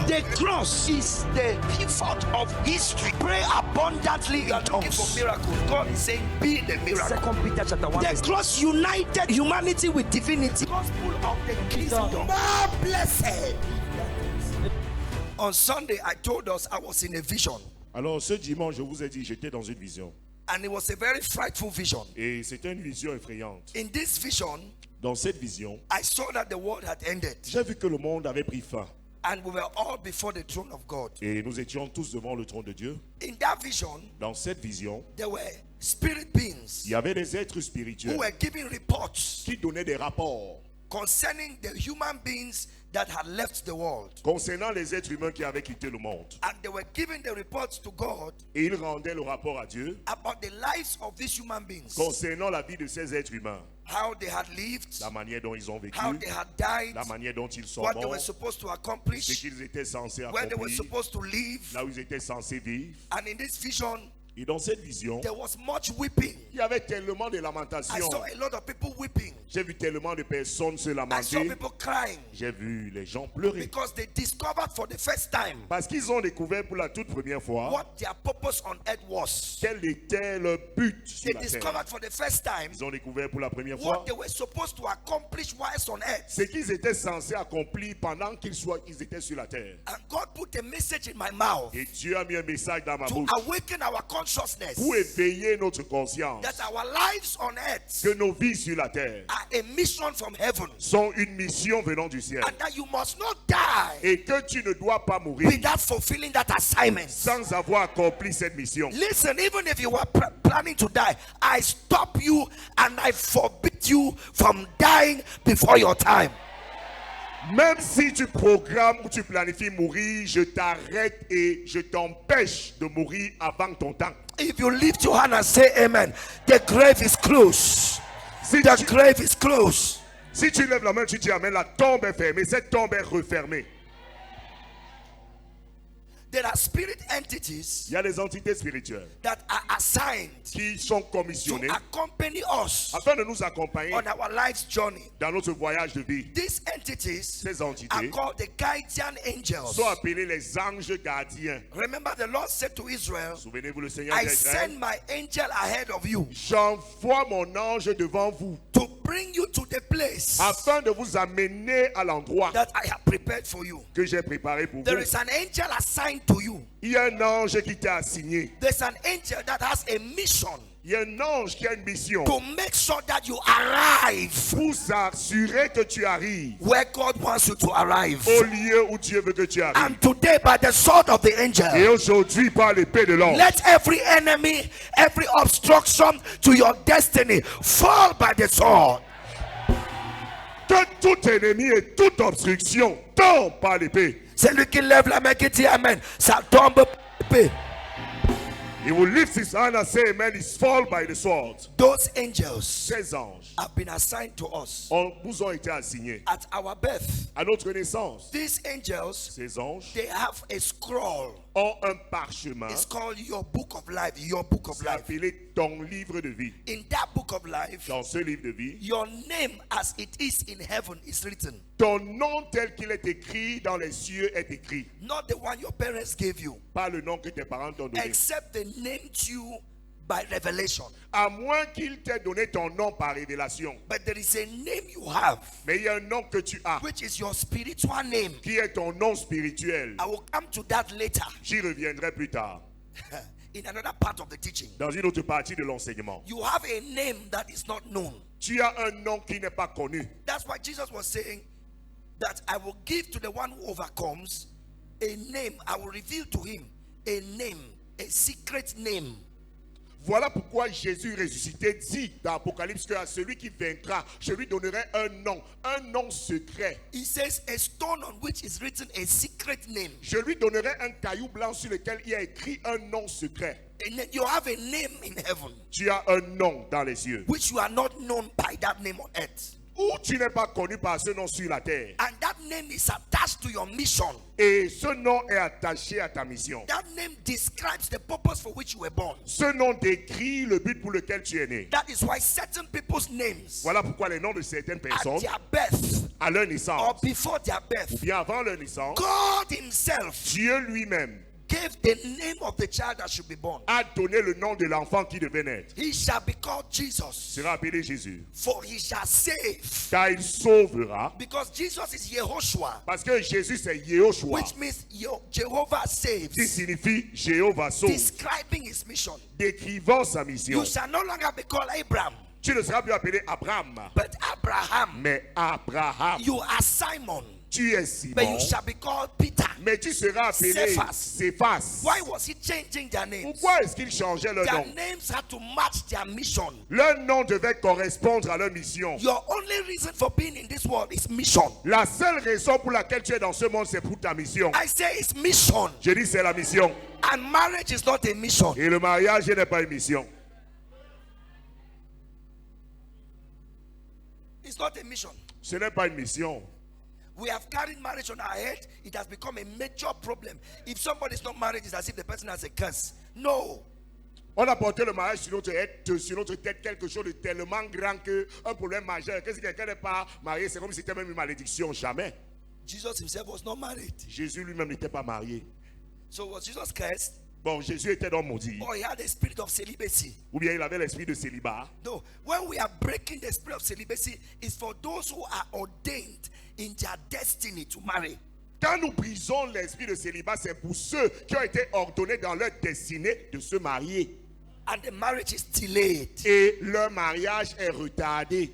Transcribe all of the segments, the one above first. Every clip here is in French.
The cross is the pivot of history. Pray abundantly in tongues. For miracles, God is saying, be the miracle. 2 Peter chapter 1. The cross united humanity with divinity. Gospel of the kingdom. More blessed. On Sunday, I told us I was in a vision. Alors ce dimanche, je vous ai dit, j'étais dans une vision. And it was a very frightful vision. Et c'était une vision effrayante. In this vision, Dans cette vision, I saw that the world had ended. j'ai vu que le monde avait pris fin. And we were all before the throne of God. Et nous étions tous devant le trône de Dieu. In that vision, Dans cette vision, there were spirit beings il y avait des êtres who spirituels were giving reports qui donnaient des rapports concerning the human beings that had left the world. concernant les êtres humains qui avaient quitté le monde. And they were giving the reports to God Et ils rendaient le rapport à Dieu about the lives of these human beings. concernant la vie de ces êtres humains. How they had lived, La manière dont ils ont vécu, how they had died, la manière dont ils sont what they were morts, supposed to ce accomplish, qu'ils étaient censés where they were accomplir, supposed to live. là où ils étaient censés vivre. And in this vision, Et dans cette vision, there was much weeping. il y avait tellement de I lamentations. saw a lot of people weeping. J'ai vu tellement de personnes se I saw lamenter. people crying J'ai vu les gens pleurer. because they discovered for the first time Parce qu'ils ont découvert pour la toute première fois what their purpose on earth was. quel était leur but sur They la terre. discovered for the first time Ils ont découvert pour la première fois what they were supposed to accomplish whilst on earth. ce qu'ils étaient censés accomplir pendant qu'ils étaient sur la terre. And God put a message in my mouth Et Dieu a mis un message dans ma to bouche awaken our consciousness pour éveiller notre conscience that our lives on earth que nos vies sur la terre are a mission from heaven, sont une mission venant du ciel. and that you must not die Et que tu ne dois pas mourir without fulfilling that assignment. sans avoir accompli cette mission. Listen, even if you were planning to die, I stop you and I forbid you from dying before your time. Même si tu programmes ou tu planifies mourir, je t'arrête et je t'empêche de mourir avant ton temps. If you lift your hand and say amen, the grave is closed. The grave is closed. Si tu lèves la main, tu dis amen, la tombe est fermée, cette tombe est refermée. There are spirit entities Il y a des entités spirituelles that are assigned qui sont to commissionnées accompany us afin de nous accompagner on our life's journey. dans notre voyage de vie. These entities Ces are entités called the guardian angels. sont appelées les anges gardiens. Remember, the Lord said to Israel, Souvenez-vous, le Seigneur I d'Israël, send my angel ahead of you j'envoie mon ange devant vous to bring you to the place afin de vous amener à l'endroit that I have prepared for you. que j'ai préparé pour There vous. is an angel assigned to you. Il y a un ange qui t'a assigné. There's an angel that has a mission Il y a un ange qui a une mission to make sure that you arrive pour s'assurer que tu arrives where God wants you to arrive. au lieu où Dieu veut que tu arrives. And today, by the sword of the Et angel, aujourd'hui, par l'épée de l'ange, let every enemy, every obstruction to your destiny fall by the sword. que tout ennemi et toute obstruction tombe par l'épée. Celui qui lève la main qui dit Amen, ça tombe par l'épée. He will lift his hand and say amen, is fall by the sword. Those angels Ces anges have been assigned to us nous ont été assignés at our birth. à notre naissance. These angels, Ces anges they have a scroll. ont un parchemin It's called your book of life. Your book of life. appelé ton livre de vie. In that book of life, Dans ce livre de vie, your name as it is in heaven is written. ton nom tel qu'il est écrit dans les cieux est écrit. Not the one your parents gave you, Pas le nom que tes parents t'ont donné. except they named you by revelation. À moins qu'il t'ait donné ton nom par révélation. But there is a name you have, Mais il y a un nom que tu as, which is your spiritual name. qui est ton nom spirituel. I will come to that later J'y reviendrai plus tard, in another part of the teaching. dans une autre partie de l'enseignement. You have a name that is not known. Tu as un nom qui n'est pas connu. That's why Jesus was saying that I will give to the one who overcomes a name. I will reveal to him a name, a secret name. Voilà pourquoi Jésus ressuscité dit dans Apocalypse qu'à celui qui vaincra, je lui donnerai un nom secret. He says a stone on which is written a secret name. Je lui donnerai un caillou blanc sur lequel il y a écrit un nom secret. And then you have a name in heaven Tu as un nom dans les cieux, which you are not known by that name on earth. ou tu n'es pas connu par ce nom sur la terre. And that name is attached to your mission. Et ce nom est attaché à ta mission. That name describes the purpose for which you were born. Ce nom décrit le but pour lequel tu es né. That is why certain people's names Voilà pourquoi les noms de certaines at personnes, their birth à leur or naissance, before their ou birth, bien avant leur naissance, God himself Dieu lui-même gave the name of the child that should be born. a donné le nom de l'enfant qui devait naître. He shall be called Jesus, Sera appelé Jésus. for he shall save. Car il sauvera. Because Jesus is Yehoshua, Parce que Jésus c'est Yehoshua, which means Jehovah qui saves, signifie Jéhovah sauve, describing his mission. décrivant sa mission. You shall no longer be called Abraham, Tu ne seras plus appelé Abraham, but Abraham. mais Abraham. You are Simon, Tu es but Simon, you shall be called Peter. mais tu seras appelé Cephas. Céphas. Why was he changing their names? Pourquoi est-ce qu'ils changeaient leur Their nom? names had to match their mission. Leur nom devait correspondre à leur mission. Your only reason for being in this world is mission. La seule raison pour laquelle tu es dans ce monde, c'est pour ta mission. I say it's mission. Je dis c'est la mission. And marriage is not a mission. Et le mariage n'est pas une mission. It's not a mission. Ce n'est pas une mission. We have carried marriage on our head. It has become a major problem. If somebody is not married, it's as if the person has a curse. No. On a porté le mariage sur notre tête quelque chose de tellement grand que un problème majeur. Que si quelqu'un n'est pas marié, c'est comme si c'était même une malédiction. Jamais. Jesus himself was not married. Jésus lui-même n'était pas marié. So was Jesus cursed? Bon, Jésus était donc maudit. Or he had a spirit of celibacy? Ou bien il avait l'esprit de célibat. No. When we are breaking the spirit of celibacy, it's for those who are ordained in their destiny to marry. Quand nous brisons l'esprit de célibat, c'est pour ceux qui ont été ordonnés dans leur destinée de se marier. And the marriage is delayed. Et leur mariage est retardé.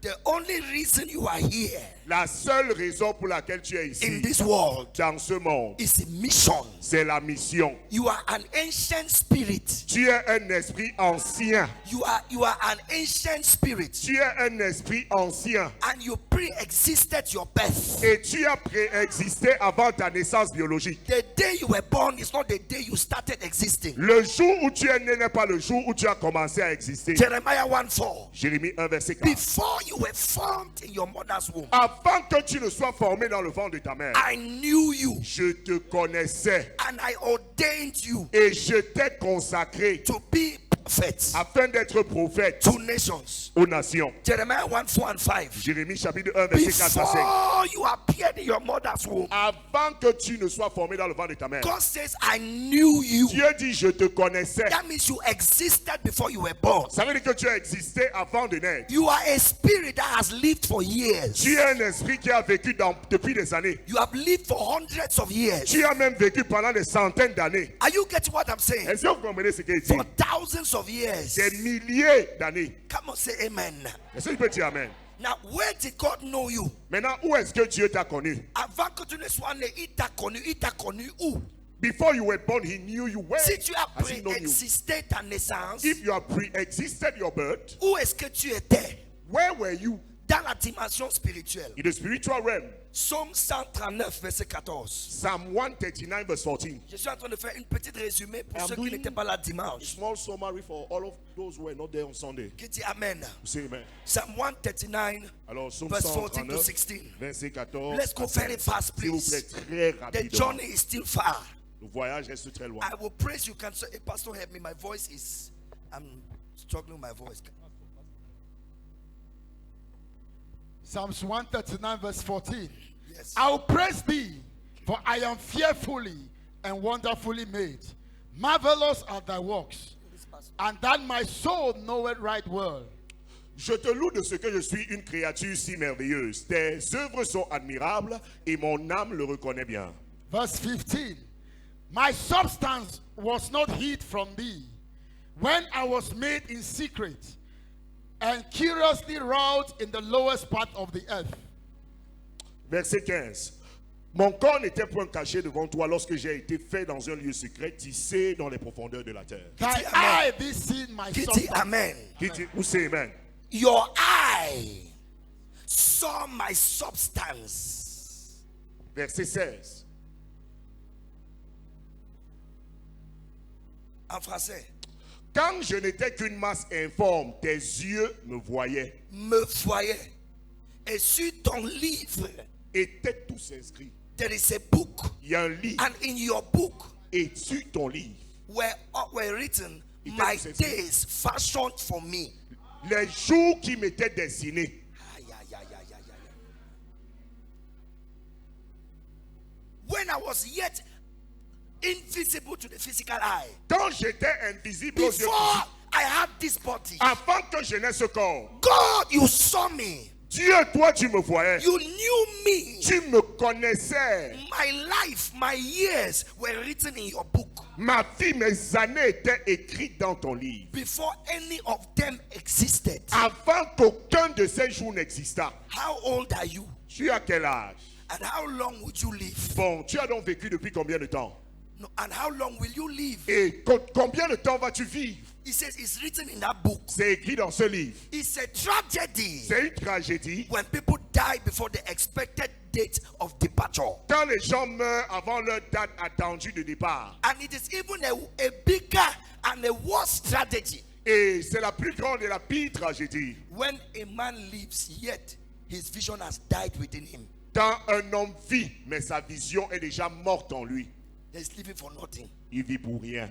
The only reason you are here La seule raison pour laquelle tu es in ici, this world dans ce monde, is a mission. c'est la mission. You are an ancient spirit. Tu es un esprit ancien. You are an ancient spirit. Tu es un esprit ancien. And you pre-existed your birth. Et tu as préexisté avant ta naissance biologique. The day you were born is not the day you started existing. Le jour où tu es né n'est pas le jour où tu as commencé à exister. Jeremiah 1:4. Jérémie 1, verset 4. Before you were formed in your mother's womb, Avant que tu ne sois formé dans le ventre de ta mère, I knew you je te connaissais and I ordained you et je t'ai consacré to be prophets afin d'être prophète to nations. aux nations. Jeremiah 1:4 and 5. Jérémie chapitre 1, verset 4 à 5. Before you appeared in your mother's womb, Avant que tu ne sois formé dans le ventre de ta mère, God says, I knew you. Dieu dit je te connaissais. That means you existed before you were born. Ça veut dire que tu as existé avant de naître. You are a spirit that has lived for years. Tu es un esprit qui a vécu depuis des années. You have lived for hundreds of years. Tu as même vécu pendant des centaines d'années. Are you getting what I'm saying? Est-ce que vous comprenez ce qu'il dit? For thousands of years. Des milliers d'années. Come on, say amen. Est-ce que tu peux dire amen? Now, where did God know you? Maintenant, où est-ce que Dieu t'a connu? Avant que tu ne sois né, il t'a connu où? Before you were born, he knew you well. Si tu as Has he known you? préexisté ta naissance, If you have pre-existed your birth, où est-ce que tu étais? where were you? Dans la dimension spirituelle. In the spiritual realm. Psaume 139, verset 14. Psalm 139, verse 14. Je suis en train de faire une petite résumé pour I'm ceux qui doing n'étaient pas là dimanche. Small summary for all of those who were not there on Sunday. Qui dit Amen. Say amen. Psalm 139, Alors, Psalm verse 14 to 139, 16. verset 14. Let's go à very 16. fast, S'il vous please. plaît, très The rapidement. journey is still far. Le voyage reste très loin. I will praise you. Can say, Pastor, help me. My voice is, I'm struggling with my voice. Psalms 139 verse 14. Yes. I will praise thee, for I am fearfully and wonderfully made. Marvelous are thy works, and that my soul knoweth right well. Je te loue de ce que je suis une créature si merveilleuse. Tes œuvres sont admirables et mon âme le reconnaît bien. Verse 15. My substance was not hid from thee, when I was made in secret, and curiously wrought in the lowest part of the earth. Verset 15. Mon corps n'était point caché devant toi lorsque j'ai été fait dans un lieu secret, tissé dans les profondeurs de la terre. Thy eye did see my Kitty, substance. amen. Qui dit, où c'est amen? Your eye saw my substance. Verset 16. En français. Quand je n'étais qu'une masse informe, tes yeux me voyaient. Me voyait. Et sur ton livre, Étaient tous inscrits. there is a book. Il y a un livre. And in your book Et sur ton livre, were written Il my était tous inscrits. days fashioned for me. Les jours qui m'étaient destinés. Aïe, aïe, aïe, aïe, aïe, aïe. When I was yet invisible to the physical eye, Quand j'étais invisible aux yeux before physiques, I had this body, avant que je n'aie ce corps, God, you saw me. Dieu, toi, tu me voyais. You knew me. Tu me connaissais. My life, my years were written in your book Ma vie, mes années étaient écrites dans ton livre. before any of them existed. Avant qu'aucun de ces jours n'existât. How old are you? Tu as quel âge? And how long would you live? Bon, tu as donc vécu depuis combien de temps? No, and how long will you live? Et combien de temps vas-tu vivre? He says it's written in that book. C'est écrit dans ce livre. It's a tragedy C'est une tragédie. when people die before the expected date of departure. Quand les gens meurent avant leur date attendue de départ. And it is even a bigger and a worse tragedy Et c'est la plus grande et la pire tragédie. when a man lives yet his vision has died within him. Quand un homme vit, mais sa vision est déjà morte en lui. He's living for nothing. Il vit pour rien.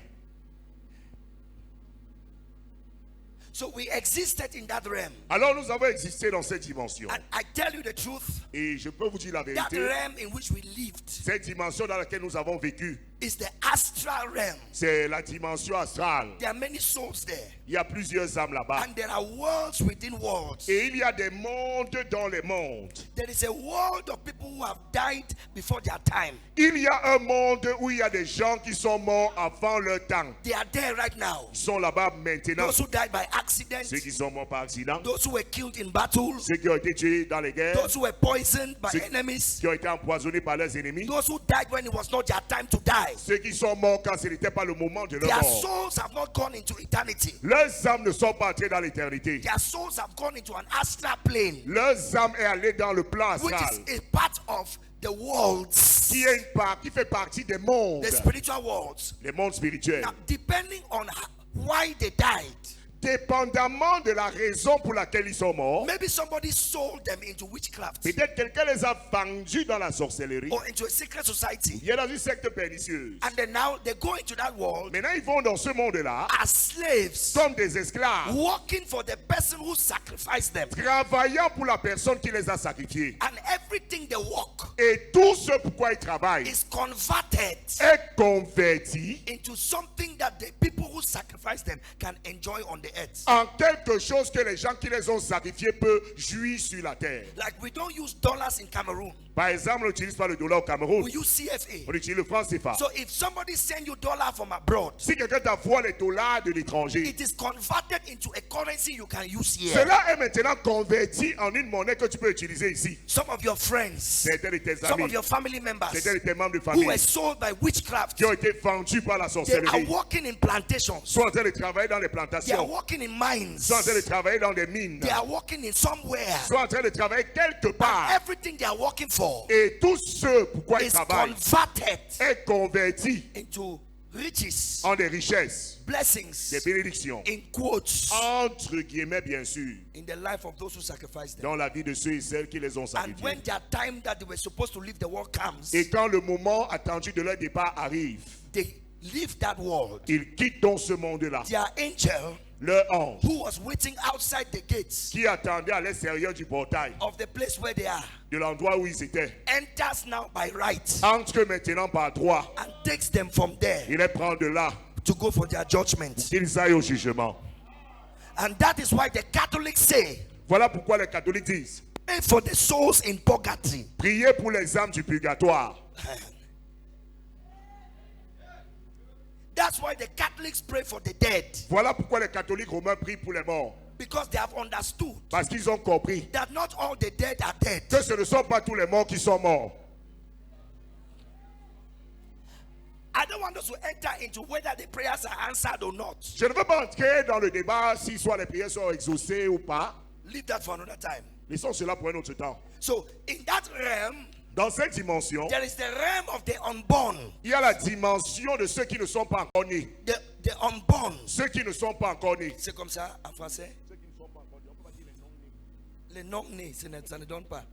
So we existed in that realm. Alors nous avons existé dans cette dimension. And I tell you the truth, Et je peux vous dire la that vérité. realm in which we lived Cette dimension dans laquelle nous avons vécu, is the astral realm. c'est la dimension astrale. There are many souls there. Il y a plusieurs âmes là-bas. And there are worlds within worlds. Et il y a des mondes dans les mondes. There is a world of people who have died before their time. Il y a un monde où il y a des gens qui sont morts avant leur temps. They are there right now. Ils sont là-bas maintenant. Those who died by accident, Ceux qui sont morts par accident. those who were killed in battle, Ceux qui ont été tués dans les guerres. those who were poisoned by Ceux enemies, qui ont été empoisonnés par leurs ennemis. those who died when it was not their time to die. Ceux qui sont morts quand ce n'était pas le moment de leur Their mort. souls have not gone into eternity. Leurs âmes ne sont pas entrées dans l'éternité. Their souls have gone into an astral plane, Leurs âmes est allée dans le plan which astral. is a part of the worlds, Qui est une part, qui fait partie des mondes. the spiritual worlds. Les mondes spirituels. Now, depending on why they died, Dépendamment de la raison pour laquelle ils sont morts, maybe somebody sold them into witchcraft peut-être quelqu'un les a vendus dans la sorcellerie. or into a secret society. Il est dans une secte pernicieuse. And then now they go into that world Maintenant, ils vont dans ce monde-là as slaves, comme des esclaves, working for the person who sacrificed them. travaillant pour la personne qui les a sacrifiés. And everything they work Et tout ce pourquoi ils travaillent is converted est converti into something that the people who sacrifice them can enjoy on the earth. en quelque chose que les gens qui les ont sacrifiés peuvent jouir sur la terre. Like we don't use dollars in Cameroon. Par exemple, on n'utilise pas le dollar au Cameroun, We use CFA. on utilise le franc CFA. So if somebody send you dollar from abroad, Si quelqu'un t'envoie les dollars de l'étranger, it is converted into a currency you can use here. cela est maintenant converti en une monnaie que tu peux utiliser ici. Some of your friends, Certains de tes some amis, of your family members certains de tes membres de who famille were sold by witchcraft, qui ont été vendus par la they are sorcellerie working in plantations. sont en train de travailler dans les They are plantations, working in mines. sont en train de travailler dans des mines, They are working in somewhere. sont en train de travailler quelque part. Everything they are working for Et tout ce pourquoi ils is travaillent converted est converti into riches, en des richesses, des blessings, bénédictions, in quotes, entre guillemets bien sûr, in the life of those who sacrifice them. dans la vie de ceux et celles qui les ont And when sacrifiés. their time that they were supposed to leave the world comes, Et quand le moment attendu de leur départ arrive, they leave that world. ils quittent donc ce monde-là. Their angel, Leur ange who was waiting outside the gates qui attendait à l'extérieur du portail, of the place where they are, de l'endroit où ils étaient, enters now by right entre maintenant par droit. and takes them from there Il les prend de là, to go for their judgment. qu'ils aillent au jugement. And that is why the Catholics say, Voilà pourquoi les catholiques disent, pray for the souls in purgatory. priez pour les âmes du purgatoire. That's why the Catholics pray for the dead, Voilà pourquoi les catholiques romains prient pour les morts. because they have understood Parce qu'ils ont compris that not all the dead are dead. que ce ne sont pas tous les morts qui sont morts. I don't want us to enter into whether the prayers are answered or not. Je ne veux pas entrer dans le débat si soit les prières sont exaucées ou pas. Leave that for another time. Laissons cela pour un autre temps. So, in that realm, Dans cette dimension, there is the realm of the unborn. il y a la dimension de ceux qui ne sont pas encore nés. The unborn. Ceux qui ne sont pas encore nés. C'est comme ça en français? Les non-nés, ça ne donne pas.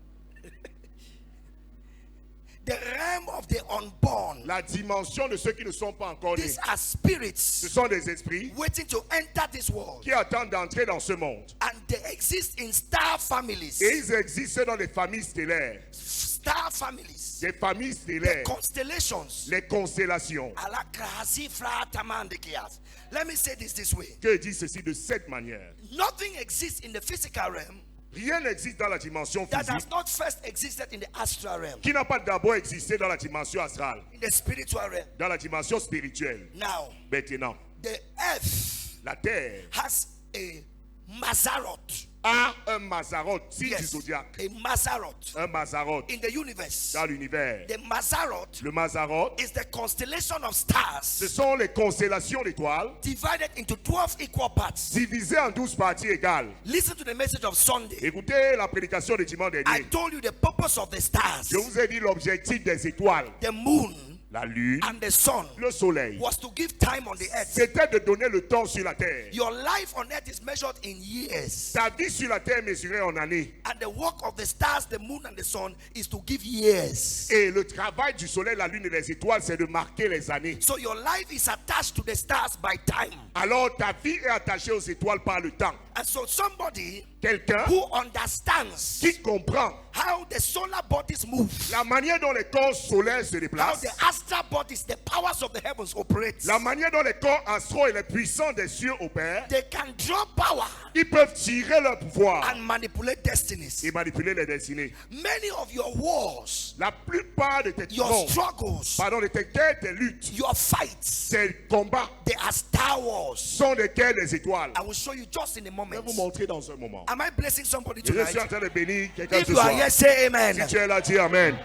The realm of the unborn. La dimension de ceux qui ne sont pas encore nés. These are spirits Ce sont des esprits waiting to enter this world. qui attendent d'entrer dans ce monde. And they exist in star families. Et ils existent dans des familles stellaires. Star families. Des familles The stellaires. constellations. Les constellations. Let me say this way. Que dit ceci de cette manière? Nothing exists in the physical realm Rien n'existe dans la dimension that has physique not first existed in the astral realm, qui n'a pas d'abord existé dans la dimension astrale, in the spiritual realm. dans la dimension spirituelle. Now, Maintenant, the earth la terre has a Mazzaroth. a un Mazzaroth, signe du Yes, zodiaque. a Mazzaroth Un Mazzaroth in the universe. dans l'univers. The Mazzaroth Le Mazzaroth, is the constellation of ce stars sont les constellations d'étoiles divided into 12 equal parts. divisées en 12 parties égales. Listen to the message of Sunday. Écoutez la prédication de dimanche I dernier. told you the purpose of the stars. Je vous ai dit l'objectif des étoiles, The moon la lune, and the sun le soleil. was to give time on the earth. C'était de donner le temps sur la terre. Your life on earth is measured in years. Ta vie sur la terre mesurée en années. And the work of the stars, the moon, and the sun is to give years. Et le travail du soleil, la lune et les étoiles, c'est de marquer les années. So your life is attached to the stars by time. Alors ta vie est attachée aux étoiles par le temps. And so somebody Quelqu'un who understands qui comprend how the solar bodies move, la manière dont les corps solaires se how déplacent, the astral bodies, the powers of the heavens operate, la manière dont les corps astraux et les puissants des cieux opèrent, they can draw power ils peuvent tirer leur pouvoir and manipulate destinies. et manipuler les destinées. Many of your wars, La plupart de tes your combats, struggles, pardon, de tes guerres, tes luttes, your fights, ces combats they are Star Wars. sont des guerres des étoiles. I will show you just in a Je moment. vais vous montrer dans un moment. Am I blessing somebody Je suis en tonight? train de bénir quelqu'un If ce you are soir. here, say amen. Si tu es là, dis Amen.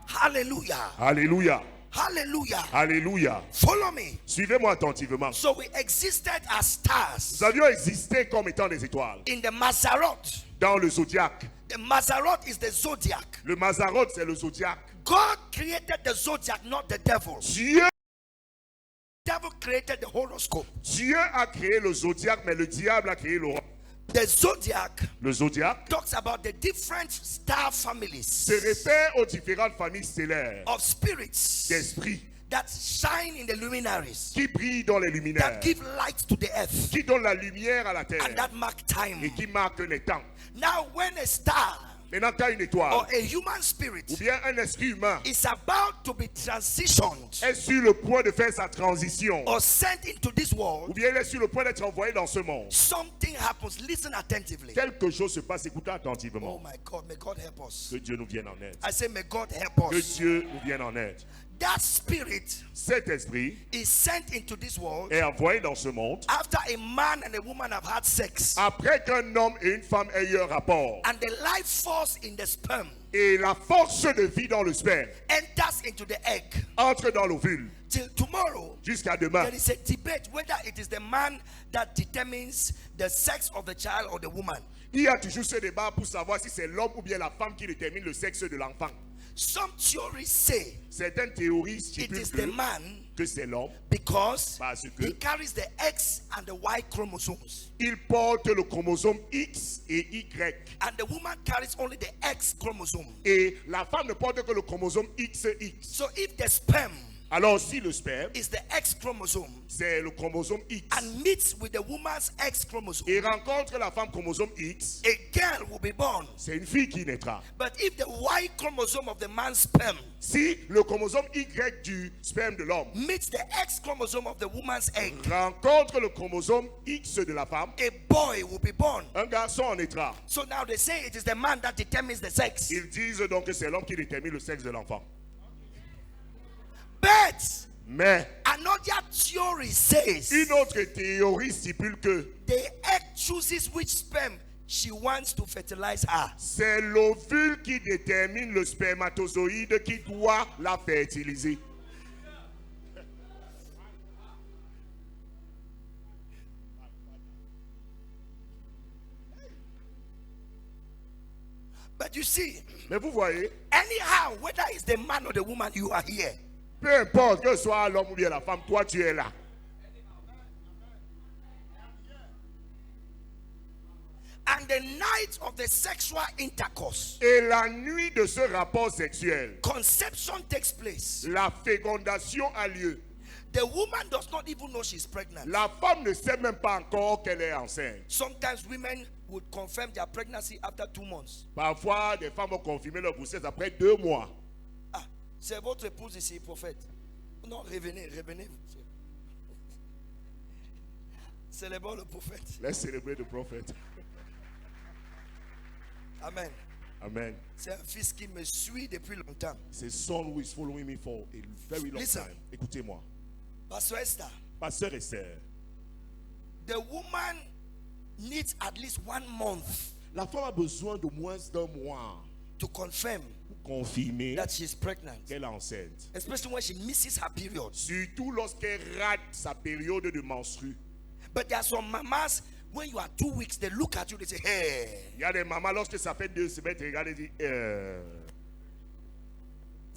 Hallelujah. Alléluia. Hallelujah. Alléluia. Follow me. Suivez-moi attentivement. So we existed as stars Nous avions existé comme étant des étoiles in the Mazzaroth. dans le zodiaque. The Mazzaroth is the zodiac. Le Mazzaroth, c'est le zodiaque. God created the zodiac, not the devil. Dieu Devil created the horoscope. Dieu a créé le zodiaque, mais le diable a créé l'horoscope. The zodiac Le zodiaque talks about the different star families se réfère aux différentes familles stellaires of spirits d'esprits that shine in the luminaries, qui brillent dans les luminaires, that give light to the earth, qui donnent la lumière à la terre and that mark time. et qui marquent les temps. Now, when a star Maintenant, quand une étoile or a human spirit ou bien un esprit humain is about to be transitioned est sur le point de faire sa transition, or sent into this ou world, bien il est sur le point d'être envoyé dans ce monde, something happens. Listen attentively. quelque chose se passe. Écoutez Oh attentivement. my God, may God help us. Que Dieu nous vienne en aide. I say, may God help Que us. Dieu nous vienne en aide. That spirit Cet esprit is sent into this world est envoyé dans ce monde after a man and a woman have had sex, après qu'un homme et une femme aient eu un rapport. and the life force in the sperm Et la force de vie dans le sperme enters into the egg. entre dans l'ovule. Till tomorrow, Jusqu'à demain, there is a debate whether it is the man that determines the sex of the child or the woman. il y a toujours ce débat pour savoir si c'est l'homme ou bien la femme qui détermine le sexe de l'enfant. Some theories say Certaines théories it stipulent is the man que c'est l'homme. because Parce que he carries the X and the Y chromosomes, Il porte le chromosome X et Y. and the woman carries only the X chromosome. Et la femme ne porte que le chromosome XX. So if the sperm Alors si le sperme, is the X chromosome c'est le chromosome X, and meets with the woman's X chromosome, et rencontre la femme chromosome X, a girl will be born. c'est une fille qui naîtra. But if the Y chromosome of the man's sperm Si le chromosome Y du sperme de l'homme meets the X chromosome of the woman's egg, rencontre le chromosome X de la femme, a boy will be born. un garçon en naîtra. So now they say it is the man that determines the sex. Ils disent donc que c'est l'homme qui détermine le sexe de l'enfant. But Mais another theory says une autre théorie stipule que the egg chooses which sperm she wants to fertilize her. c'est l'ovule qui détermine le spermatozoïde qui doit la fertiliser. But you see, Mais vous voyez, anyhow, whether it's the man or the woman, you are here. peu importe que ce soit l'homme ou bien la femme, toi tu es là. And the night of the sexual intercourse, Et la nuit de ce rapport sexuel, conception takes place. la fécondation a lieu. The woman does not even know she's pregnant. La femme ne sait même pas encore qu'elle est enceinte. Sometimes women would confirm their pregnancy after 2 months. Parfois, des femmes vont confirmer leur grossesse après 2 mois. Ah, c'est votre épouse ici, prophète. Non, revenez. Célébrons le prophète. Let's celebrate the prophet. Amen. Amen. C'est un fils qui me suit depuis longtemps. C'est son who is following me for a very long Listen. time. Écoutez-moi. Pastor Esther, Pasteur Esther, the woman needs at least 1 month la femme a besoin de moins d'1 mois to confirm pour confirmer that she's pregnant. qu'elle est enceinte. Especially when she misses her period. Surtout lorsqu'elle rate sa période de menstru. But there are some mamas, when you are 2 weeks, they look at you, they say, hey, Il y a des mamans, lorsque ça fait 2 semaines, tu regardes et dis,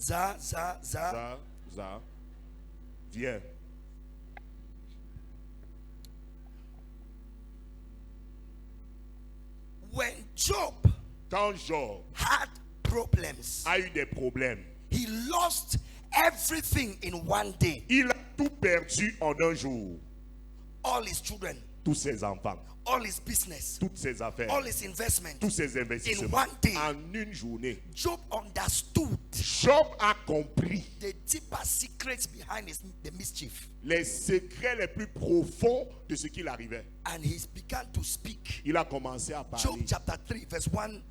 za. ça, viens. When Job Quand Job had problems, a eu des problèmes, he lost everything in 1 day. il a tout perdu en un jour. All his children, Tous ses enfants, all his business, toutes ses affaires, all his investments. tous ses investissements. In 1 day. En une journée, Job understood Job a compris the deeper secrets behind the mischief. les secrets les plus profonds de ce qu'il arrivait. And he began to speak. Il a commencé à Job parler. chapter 3, verse 1.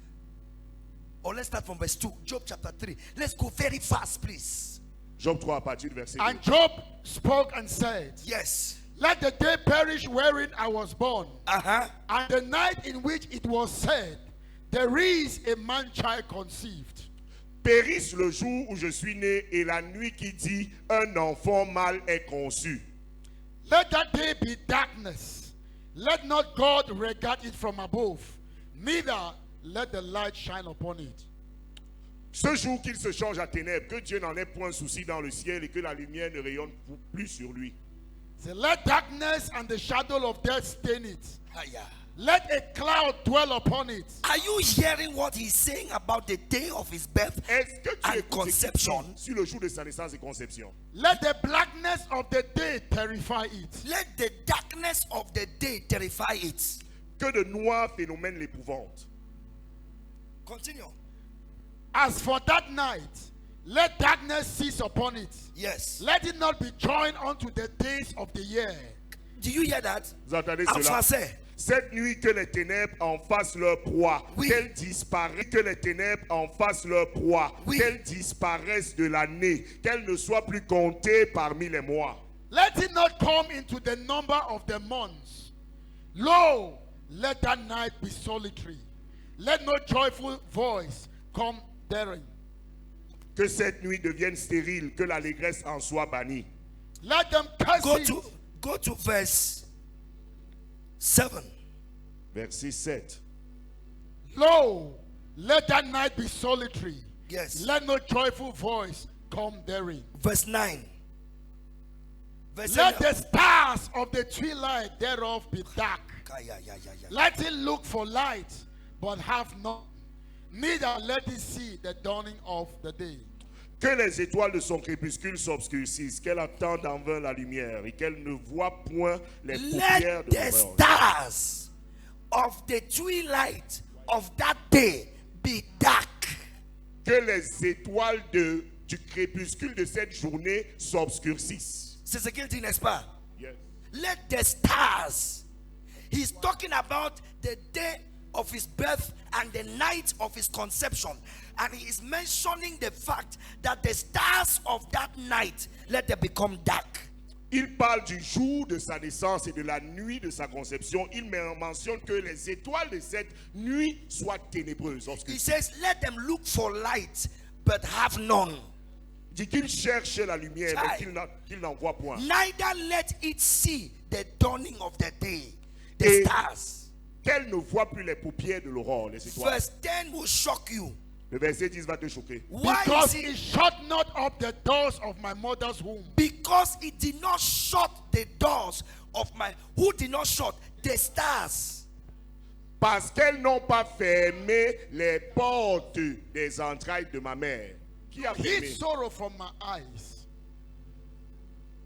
Or let's start from verse 2. Job chapter 3. Let's go very fast, please. Job 3 à partir du verset 2. And Job spoke and said, Yes. let the day perish wherein I was born, Uh-huh. and the night in which it was said, there is a man-child conceived. Périsse le jour où je suis né et la nuit qui dit un enfant mâle est conçu. Let that day be darkness. Let not God regard it from above, neither let the light shine upon it. Ce jour qu'il se change à ténèbres, que Dieu n'en ait point souci dans le ciel et que la lumière ne rayonne plus sur lui. Say, let darkness and the shadow of death stain it. Hiya. Let a cloud dwell upon it. Are you hearing what he's saying about the day of his birth Est-ce que tu and écoutes ce qu'il conception? dit sur le jour de sa naissance et conception? Let the blackness of the day terrify it. Let the darkness of the day terrify it. Que de noirs phénomènes l'épouvantent. Continue. As for that night, let darkness cease upon it. Yes. Let it not be joined unto the days of the year. Do you hear that? Vous entendez En cela? français. Cette nuit que les ténèbres en fassent leur proie, Oui. qu'elles disparaissent, que les ténèbres en fassent leur proie, Oui. qu'elles disparaissent de l'année, qu'elles ne soient plus comptées parmi les mois. Let it not come into the number of the months. Lo, let that night be solitary. Let no joyful voice come therein. Que cette nuit devienne stérile, que l'allégresse en soit bannie. Let them curse it. Go to verse 7. Verset 7. Lo, let that night be solitary. Yes. Let no joyful voice come therein. Verse 9. Verse Let 9. the stars of the twilight thereof be dark. Yeah. Let it look for light, but have none. Neither let it see the dawning of the day. Que les étoiles de son crépuscule s'obscurcissent, qu'elle attende en vain la lumière et qu'elle ne voit point les paupières Let de the l'auberge. stars of the twilight of that day be dark. Que les étoiles du crépuscule de cette journée s'obscurcissent. C'est ce qu'il dit, n'est-ce pas? Yes. Let the stars. He's talking about the day of his birth and the night of his conception. And he is mentioning the fact that the stars of that night, let them become dark. Il parle du jour de sa naissance et de la nuit de sa conception. Il mentionne que les étoiles de cette nuit soient ténébreuses. He says, let them look for light, but have none. Il dit qu'il cherche la lumière, mais qu'il n'en voit point. Neither let it see the dawning of the day, the Et stars. qu'elle ne voit plus les paupières de l'aurore, les étoiles. Verse 10 will shock you. Le verset 10 va te choquer. Why Because is he it? shut not up the doors of my mother's womb. Because it did not shut the doors of my. Who did not shut? The stars. Parce qu'elles n'ont pas fermé les portes des entrailles de ma mère. Qui a Hid fermé? sorrow from my eyes.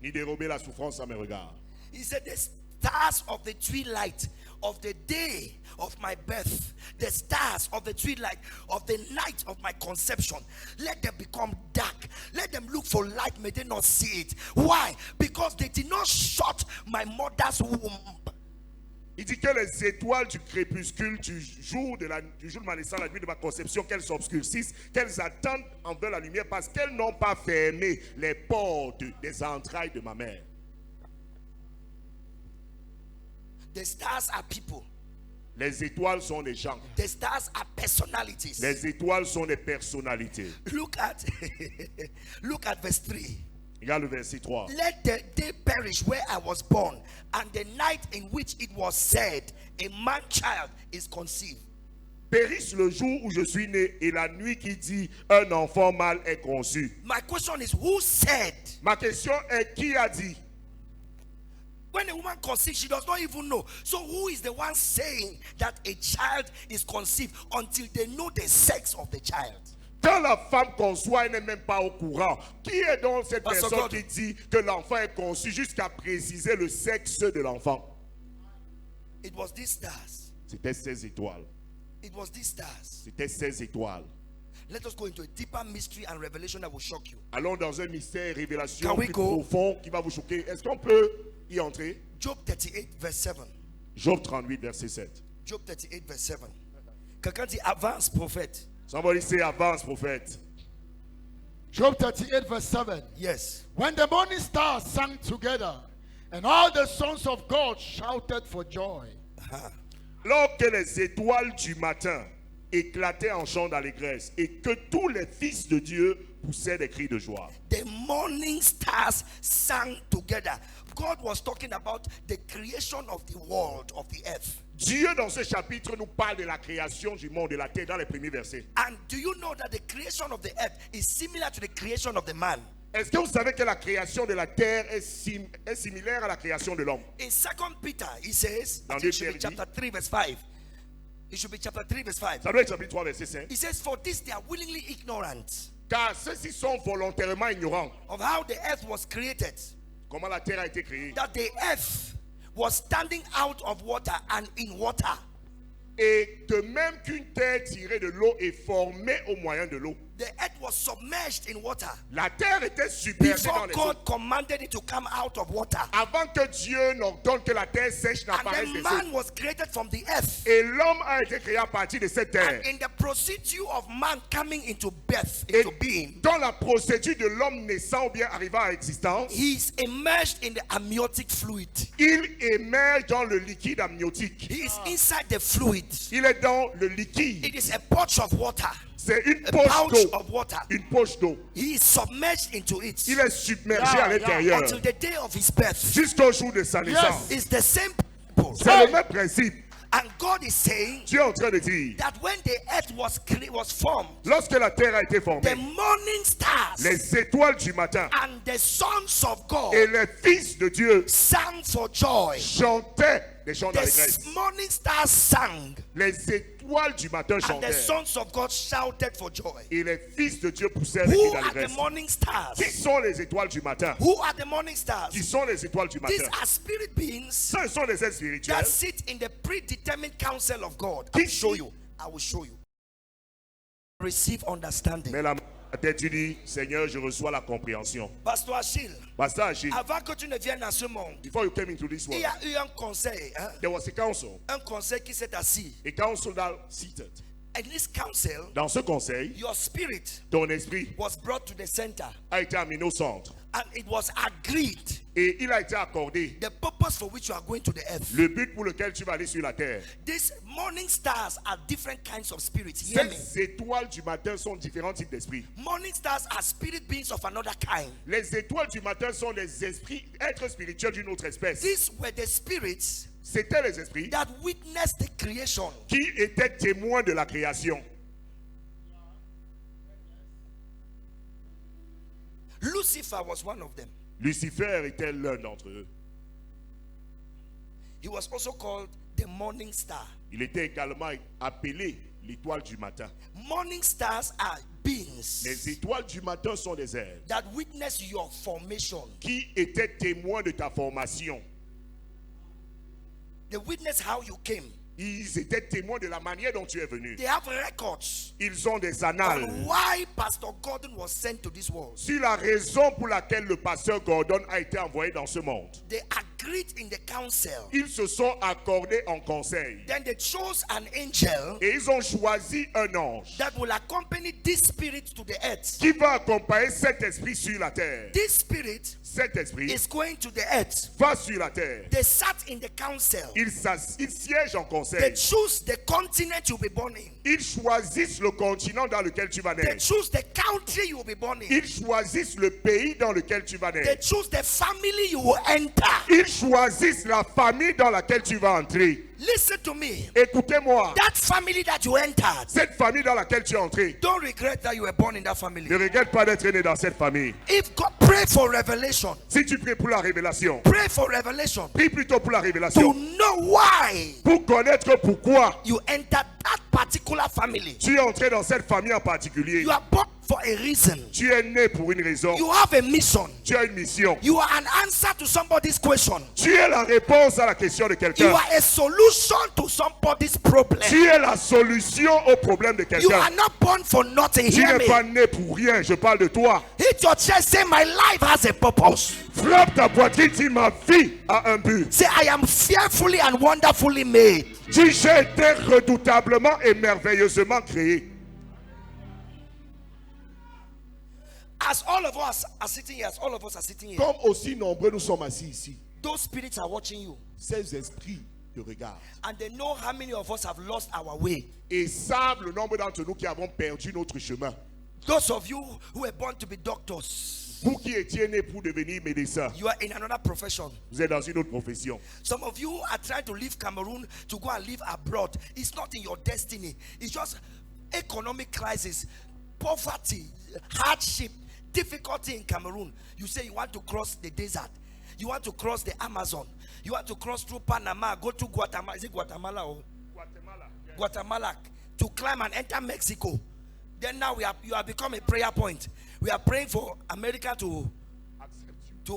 Ni dérober la souffrance à mes regards. He said, the stars of the twilight of the day of my birth, the stars of the twilight of the night of my conception, let them become dark. Let them look for light, may they not see it. Why? Because they did not shut my mother's womb. Il dit que les étoiles du crépuscule, du jour de ma naissance, la nuit de ma conception, qu'elles s'obscurcissent, qu'elles attendent envers la lumière parce qu'elles n'ont pas fermé les portes des entrailles de ma mère. The stars are people. Les étoiles sont des gens. The stars are personalities. Les étoiles sont des personnalités. Look at look at verse 3. Regarde le verset 3. Let the day perish where I was born, and the night in which it was said, a man child is conceived. Périsse le jour où je suis né et la nuit qui dit un enfant mâle est conçu. My question is, who said? Ma question est, qui a dit? When a woman conceives, she does not even know. So who is the one saying that a child is conceived until they know the sex of the child? Quand la femme conçoit, elle n'est même pas au courant. Qui est donc cette Pastor personne God. qui dit que l'enfant est conçu jusqu'à préciser le sexe de l'enfant? It was these stars. C'était 16 étoiles. It was these stars. C'était 16 étoiles. Let us go into a deeper mystery and revelation that will shock you. Allons dans un mystère, révélation Can we plus go? profond qui va vous choquer. Est-ce qu'on peut y entrer? Job 38 verse 7. Job 38, verset 7. Job 38 verse 7. Quelqu'un dit avance prophète. Somebody say, avance, prophète. Job 38 verse 7. Yes. When the morning stars sang together, and all the sons of God shouted for joy. Lorsque les étoiles du matin éclataient en chant d'allégresse et que tous les fils de Dieu poussaient des cris de joie. The morning stars sang together. God was talking about the creation of the world, of the earth. Dieu, dans ce chapitre, nous parle de la création du monde, de la terre, dans les premiers versets. And do you know that the creation of the earth is similar to the creation of the man? Est-ce que vous savez que la création de la terre est similaire à la création de l'homme? In 2 Peter, he says, I Dans think it 2 should be Pierre, chapter 3 verse 5. It should be chapter 3 verse 5. Ça doit être chapitre 3, verset 5. He says, for this they are willingly ignorant Car ceux-ci sont volontairement ignorants. of how the earth was created, Comment la terre a été créée. that the earth was standing out of water and in water. Et de même qu'une terre tirée de l'eau est formée au moyen de l'eau. The earth was submerged in water La terre était submergée before dans les eaux. God commanded it to come out of water. Avant que Dieu n'ordonne que la terre sèche n'apparaisse And des the eaux. man was created from the earth. Et l'homme a été créé à partir de cette terre. And in the procedure of man coming into birth, Et into being, dans la procédure de l'homme naissant ou bien arrivant à existence, he is immersed in the amniotic fluid. il émerge dans le liquide amniotique. He is inside the fluid. Il est dans le liquide. It is a pouch of water. C'est une A poche pouch d'eau. of water. Une poche d'eau. He is submerged into it Il est submergé à l'intérieur until the day of his birth. jusqu'au jour de sa naissance. It's the same people. C'est le même principe. And God is saying Dieu est en train de dire, that when the earth was formed, lorsque la terre a été the formée, morning stars les étoiles du matin and the sons of God et les fils de Dieu sang for joy. chantaient des chants d'allégresse. The morning stars sang, Les étoiles du matin and the chantaient sons of God shouted for joy. et les fils de Dieu poussaient des cris Who are the d'allégresse. morning stars? Qui sont les étoiles du matin? Who are the morning stars? Qui sont les étoiles du These matin? are spirit beings Ce sont les êtres spirituels that sit in the predetermined counsel of God. I will show you. I will show you. Receive understanding. mais la tête tu dis, Seigneur, je reçois la compréhension. Pasteur Achille, Pastor Achille, avant que tu ne viennes dans ce monde, before you came into this il world, y a eu un conseil, hein? there was a council. Un conseil qui s'est assis. A council that seated. And this council, Dans ce conseil, your spirit ton esprit was brought to the center, a été amené au centre. and it was agreed Et il a été accordé the purpose for which you are going to the earth. le but pour lequel tu vas aller sur la terre. These morning stars are different kinds of spirits. Hear me. Ces étoiles du matin sont différents types d'esprits. Morning stars are spirit beings of another kind. Les étoiles du matin sont les esprits, êtres spirituels d'une autre espèce. These were the spirits C'étaient les esprits that witnessed the creation. qui étaient témoins de la création. Lucifer was one of them. Lucifer était l'un d'entre eux. He was also called the morning star. Il était également appelé l'étoile du matin. Morning stars are beings Les étoiles du matin sont des êtres that witness your formation. qui étaient témoins de ta formation. They witness how you came. Ils étaient témoins de la manière dont tu es venu. They have records Ils ont des annales on why Pastor Gordon was sent to this world. sur la raison pour laquelle le pasteur Gordon a été envoyé dans ce monde. They agreed in the council. Ils se sont accordés en conseil Then they chose an angel et ils ont choisi un ange that will accompany this spirit to the earth. qui va accompagner cet esprit sur la terre. This spirit Cet esprit is going to the earth. va sur la terre. They sat in the council. Ils siègent en They conseil. choose the continent you'll be born in. Ils choisissent le continent dans lequel tu vas They naître. choose the country you will be born in. Ils choisissent le pays dans lequel tu vas They naître. choose the family you will enter. Ils choisissent la famille dans laquelle tu vas entrer. Listen to me. Écoutez-moi. That family that you entered, Cette famille dans laquelle tu es entré, don't regret that you were born in that family. ne regrette pas d'être né dans cette famille. If God, pray for revelation. Si tu pries pour la révélation, Pray for revelation prie plutôt pour la to révélation. know why Pour connaître pourquoi you entered that particular family. tu es entré dans cette famille en particulier. You are born for a reason. Tu es né pour une raison. You have a mission. Tu as une mission. You are an answer to somebody's question. Tu es la réponse à la question de You quelqu'un. are a solution to somebody's problem. Tu es la solution au problème de You are quelqu'un. not born for nothing. Tu Hear n'es pas me. né pour rien. Je parle de toi. Hit your chest. Say, my life has a purpose. Frappe ta poitrine. Dis, ma vie a un but. Say, I am fearfully and wonderfully made. Dis, j'ai été redoutablement et merveilleusement créé. As all of us are sitting here, as all of us are sitting here, Comme aussi nombreux nous sommes assis ici, those spirits are watching you. ces esprits te regardent And they know how many of us have lost our way. et savent le nombre d'entre nous qui avons perdu notre chemin. Those of you who were born to be doctors, Vous qui étiez nés pour devenir médecin, you are in another profession. vous êtes dans une autre profession. Some of you are trying to leave Cameroon to go and live abroad. It's not in your destiny. It's just economic crisis, poverty, hardship, difficulty in Cameroon. You say you want to cross the desert. You want to cross the Amazon. You want to cross through Panama, go to Guatemala. Is it Guatemala or Guatemala to climb and enter Mexico? Then now you have become a prayer point. We are praying for America to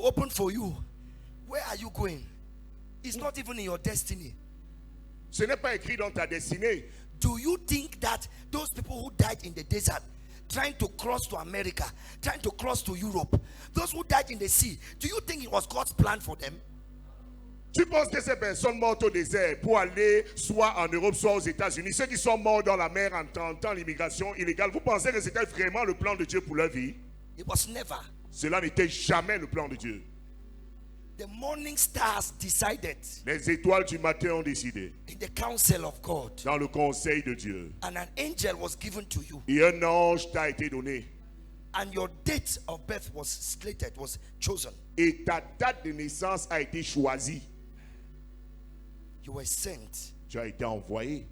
open for you. Where are you going? It's not even in your destiny. Ce n'est pas écrit dans ta destinée. Do you think that those people who died in the desert, trying to cross to America, trying to cross to Europe, those who died in the sea, do you think it was God's plan for them? Tu penses que ces personnes mortes au désert pour aller soit en Europe, soit aux États-Unis, ceux qui sont morts dans la mer en tentant l'immigration illégale, vous pensez que c'était vraiment le plan de Dieu pour leur vie? It was never. Cela n'était jamais le plan de Dieu. The morning stars decided Les étoiles du matin ont décidé in the council of God, dans le conseil de Dieu. and an angel was given to you, Et un ange t'a été donné. and your date of birth was slated, was chosen. Et ta date de naissance a été choisie. You were sent, Tu as été envoyé.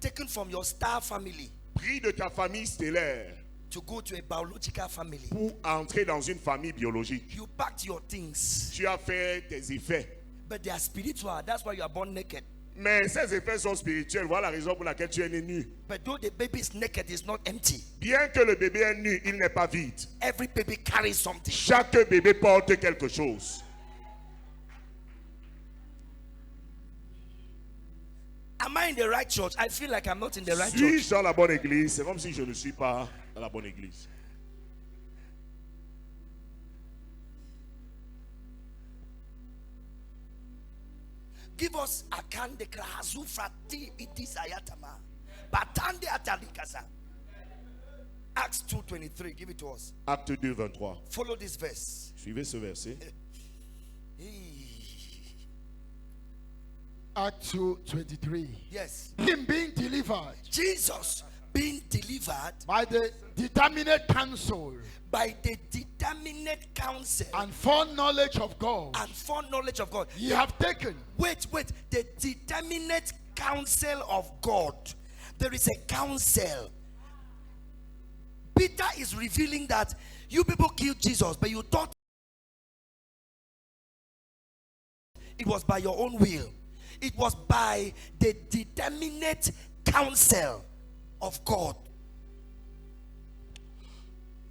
taken from your star family Pris de ta famille stellaire to go to a biological family. pour entrer dans une famille biologique. You packed your things, Tu as fait tes effets. but they are spiritual. That's why you are born naked. Mais ces effets sont spirituels. Voilà la raison pour laquelle tu es né nu. But though the baby is naked, it's not empty. Bien que le bébé est nu, il n'est pas vide. Every baby carries something. Chaque bébé porte quelque chose. Am I in the right church? I feel like I'm not in the right church. Suis-je dans la bonne église? C'est comme si je ne suis pas dans la bonne église. Give us a kande krahazu frati itisayatama. Batande atalikasa. Acts 2:23. Give it to us. Acte 2, 23. Follow this verse. Suivez ce verset. Acts 2:23. Yes. Him being delivered Jesus being delivered by the determinate counsel by the determinate counsel and foreknowledge of God, and foreknowledge of God. ye have taken Wait. The determinate counsel of God. There is a counsel. Peter is revealing that you people killed Jesus, but you thought it was by your own will. It was by the determinate counsel of God.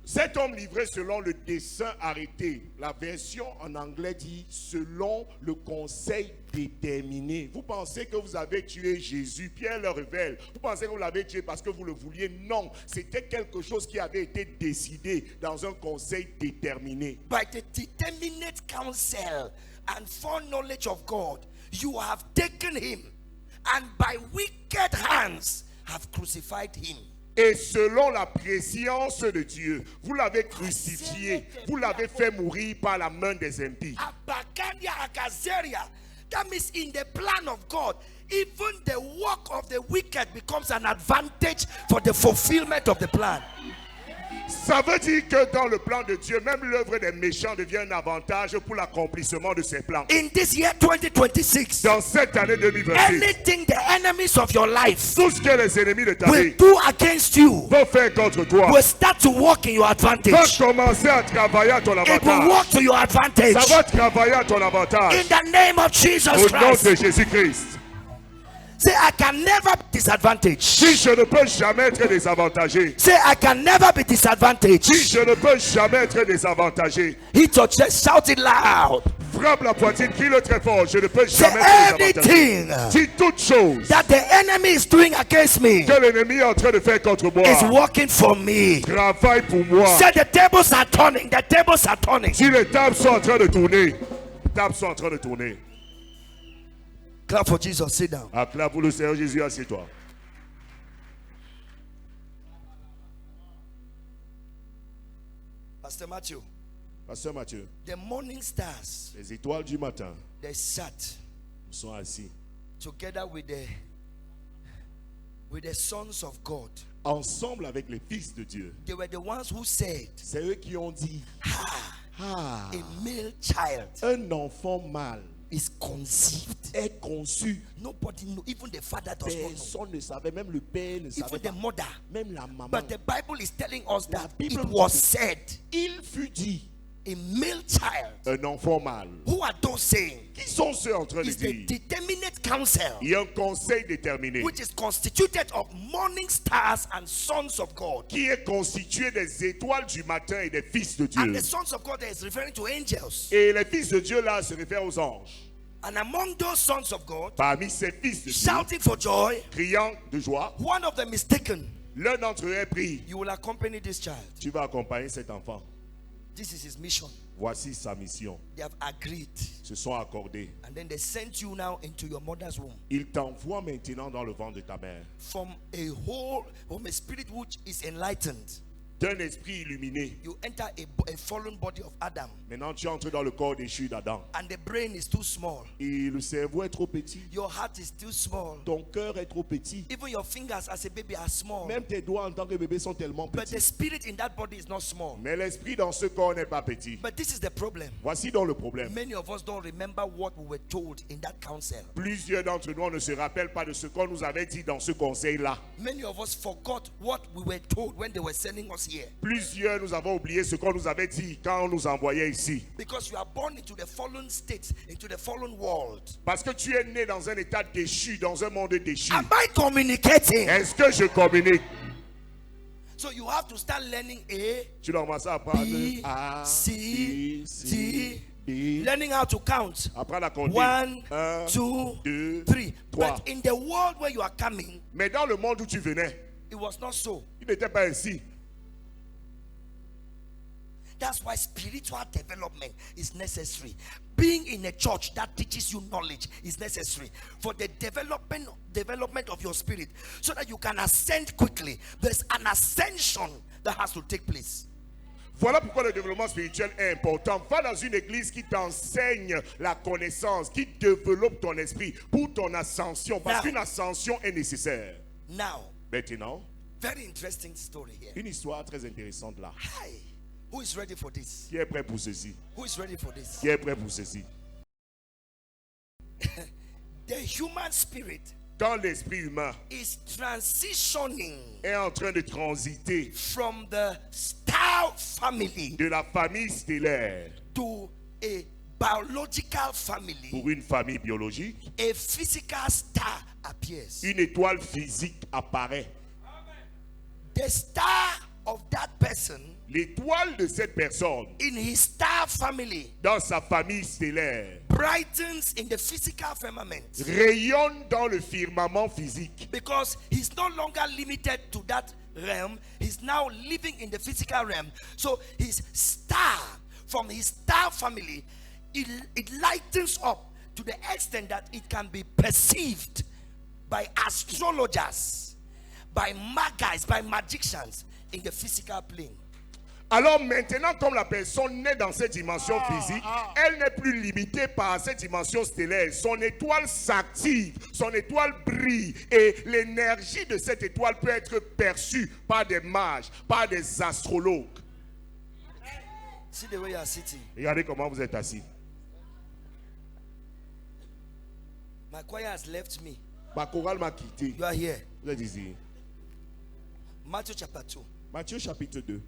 Cet homme livré selon le dessein arrêté. La version en anglais dit selon le conseil déterminé. Vous pensez que vous avez tué Jésus? Pierre le révèle. Vous pensez que vous l'avez tué parce que vous le vouliez? Non, c'était quelque chose qui avait été décidé dans un conseil déterminé. By the determinate counsel and foreknowledge of God, you have taken him, and by wicked hands have crucified him. Et selon la préscience de Dieu, vous l'avez crucifié, vous l'avez fait mourir par la main des impies. Abakandia Akazeria. That means in the plan of God, even the work of the wicked becomes an advantage for the fulfillment of the plan. Ça veut dire que dans le plan de Dieu, même l'œuvre des méchants devient un avantage pour l'accomplissement de ses plans. In this year 2026, Dans cette année 2026, anything the enemies of your life tout ce que les ennemis de ta will vie do against you vont faire contre toi will start to work in your va advantage. commencer à travailler à ton It will avantage. work to your advantage. Ça va travailler à ton avantage. In the name of Jesus Au nom Christ. de Jésus-Christ. Say, I can never be disadvantaged. Si je ne peux jamais être désavantagé, Say, I can never be si disadvantaged. je ne peux jamais être désavantagé, Hit your chest, shout it loud. frappe la poitrine, crie-le très fort. Je ne peux Say, jamais être désavantagé. anything Si toute chose that the enemy is doing against me que l'ennemi est en train de faire contre moi is working for me. travaille pour moi. Say, the tables are turning. The tables are turning. Si les tables sont en train de tourner, les tables sont en train de tourner. Clap for Jesus. Sit down. Acclame pour le Seigneur Jésus, assieds-toi. Pastor Matthew, Pasteur Mathieu, the morning stars, les étoiles du matin they sat sont assis together with the sons of God. ensemble avec les fils de Dieu. They were the ones who said, C'est eux qui ont dit, a male child un enfant mâle is conceived. est conçu. Nobody know, even the father does not know, Personne ne savait, même le père ne savait even the pas, mother. même la maman. But the Bible is telling us La that Bible it nous was dit- said, Il fut dit, a male child. un enfant mâle. Who are those saying? Qui sont ceux en train de It's the dire? determinate counsel, Il y a un conseil déterminé which is constituted of morning stars and sons of God. qui est constitué des étoiles du matin et des fils de And Dieu. the sons of God there is referring to angels. Et les fils de Dieu là se réfèrent aux anges. And among those sons of God, Parmi ces fils de Dieu, shouting for joy, criant de joie, one of them is taken. l'un d'entre eux est pris. You will accompany this child. Tu vas accompagner cet enfant. This is his mission. Voici sa mission. They have agreed. Se sont accordés. And then they sent you now into your mother's womb. Il t'envoie maintenant dans le ventre de ta mère. From a spirit which is enlightened, D'un esprit illuminé. you enter a fallen body of Adam. Maintenant, tu entres dans le corps déchu d'Adam. And the brain is too small. Et le cerveau est trop petit. Your heart is too small. Ton cœur est trop petit. Even your fingers as a baby are small. Même tes doigts en tant que bébé sont tellement But the petits. spirit in that body is not small. Mais l'esprit dans ce corps n'est pas petit. But this is the problem. Voici donc le problème. Many of us don't remember what we were told in that council. Plusieurs d'entre nous ne se rappellent pas de ce qu'on nous avait dit dans ce conseil-là. Many of us forgot what we were told when they were sending us here. Plusieurs nous avons oublié ce qu'on nous avait dit quand on nous envoyait ici. Because you are born into the fallen state, into the fallen world. Parce que tu es né dans un état déchu, dans un monde déchu. Am I communicating? Est-ce que je communique? So you have to start learning A, Tu dois commencer à apprendre B, A, C, B, C, D, D. learning how to count. Apprendre à compter. 1, 1, 2, 2, 3. 3. But in the world where you are coming, Mais dans le monde où tu venais, it was not so. il n'était pas ainsi. That's why spiritual development is necessary. Being in a church that teaches you knowledge is necessary for the development of your spirit, so that you can ascend quickly. There's an ascension that has to take place. Voilà pourquoi le développement spirituel est important. Va dans une église qui t'enseigne la connaissance, qui développe ton esprit pour ton ascension. Parce Now. qu'une ascension est nécessaire. Now, Maintenant, very interesting story here. une histoire très intéressante là. Hi. Who is ready for this? Qui est prêt pour ceci? Who is ready for this? Qui est prêt pour ceci? The human spirit Quand l'esprit humain is transitioning est en train de transiter from the star family de la famille stellaire to a biological family, Pour une famille biologique, a physical star appears. une étoile physique apparaît. The star of that person L'étoile de cette personne, in his star family, dans sa famille stellaire, brightens in the physical firmament, rayonne dans le firmament physique. because he's no longer limited to that realm. He's now living in the physical realm. So his star, from his star family, it lightens up to the extent that it can be perceived by astrologers, by magics, by magicians in the physical plane. Alors maintenant, comme la personne naît dans cette dimension physique, elle n'est plus limitée par cette dimension stellaire. Son étoile s'active, son étoile brille et l'énergie de cette étoile peut être perçue par des mages, par des astrologues. See the way you are sitting. Regardez comment vous êtes assis. My choir has left me. Ma chorale m'a quitté. You are here. Vous êtes ici. Matthew chapter 2. Matthieu chapitre 2.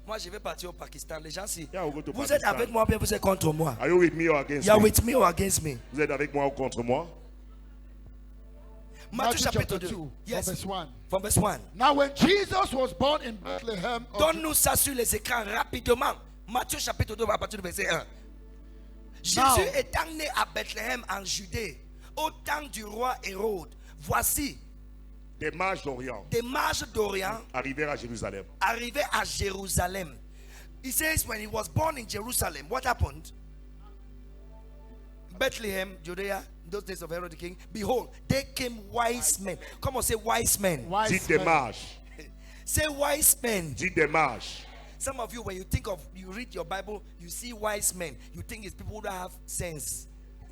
Moi, je vais partir au Pakistan. Les gens, si Yeah, we'll go to vous Pakistan. êtes avec moi, bien vous êtes contre moi. Are you with me or against You are me? with me or against me? Vous êtes avec moi ou contre moi? Matthew chapitre 2. 2, from Yes. verse 1. From verse 1. Now when Jesus was born in Bethlehem of Donne-nous ça sur les écrans rapidement. Matthieu chapitre 2 à partir du verset 1. Jésus Now. étant né à Bethléem en Judée, au temps du roi Hérode, voici Des mages d'Orient des mages d'Orient arrivèrent à Jérusalem. arrivaient à Jérusalem. He says when he was born in Jerusalem, what happened? Bethlehem, Judea, those days of Herod the king. Behold, they came wise men. Come on, say wise men. wise Dites des men. mages. Say wise men. Dites des mages. Some of you, when you think of, you read your Bible, you see wise men. You think it's people who don't have sense.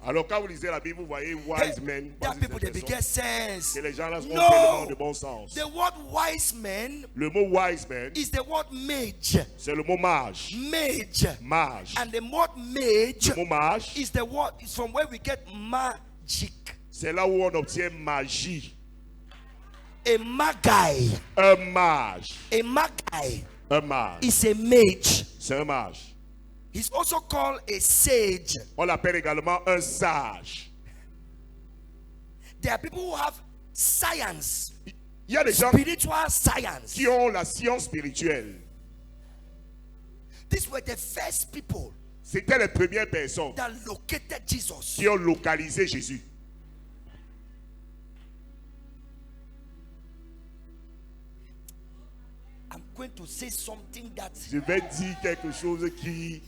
Alors quand vous lisez la Bible, vous voyez wise men. There are voici people ces that personnes. get sense. Et les gens là ont No. tellement de bon sens. The word wise men Le mot wise man, is the word mage. c'est le mot mage. Mage. Mage. And the word mage Le mot mage, is the word, is from where we get magic. c'est là où on obtient magie. A magi. Un mage. A magi Un mage. is a mage. C'est un mage. He's also called a sage. On l'appelle également un sage. There are people who have science, Il y a des gens spiritual science. qui ont la science spirituelle. These were the first people C'était les premières personnes that located Jesus. qui ont localisé Jésus. I'm going to say something that Je vais dire quelque chose qui,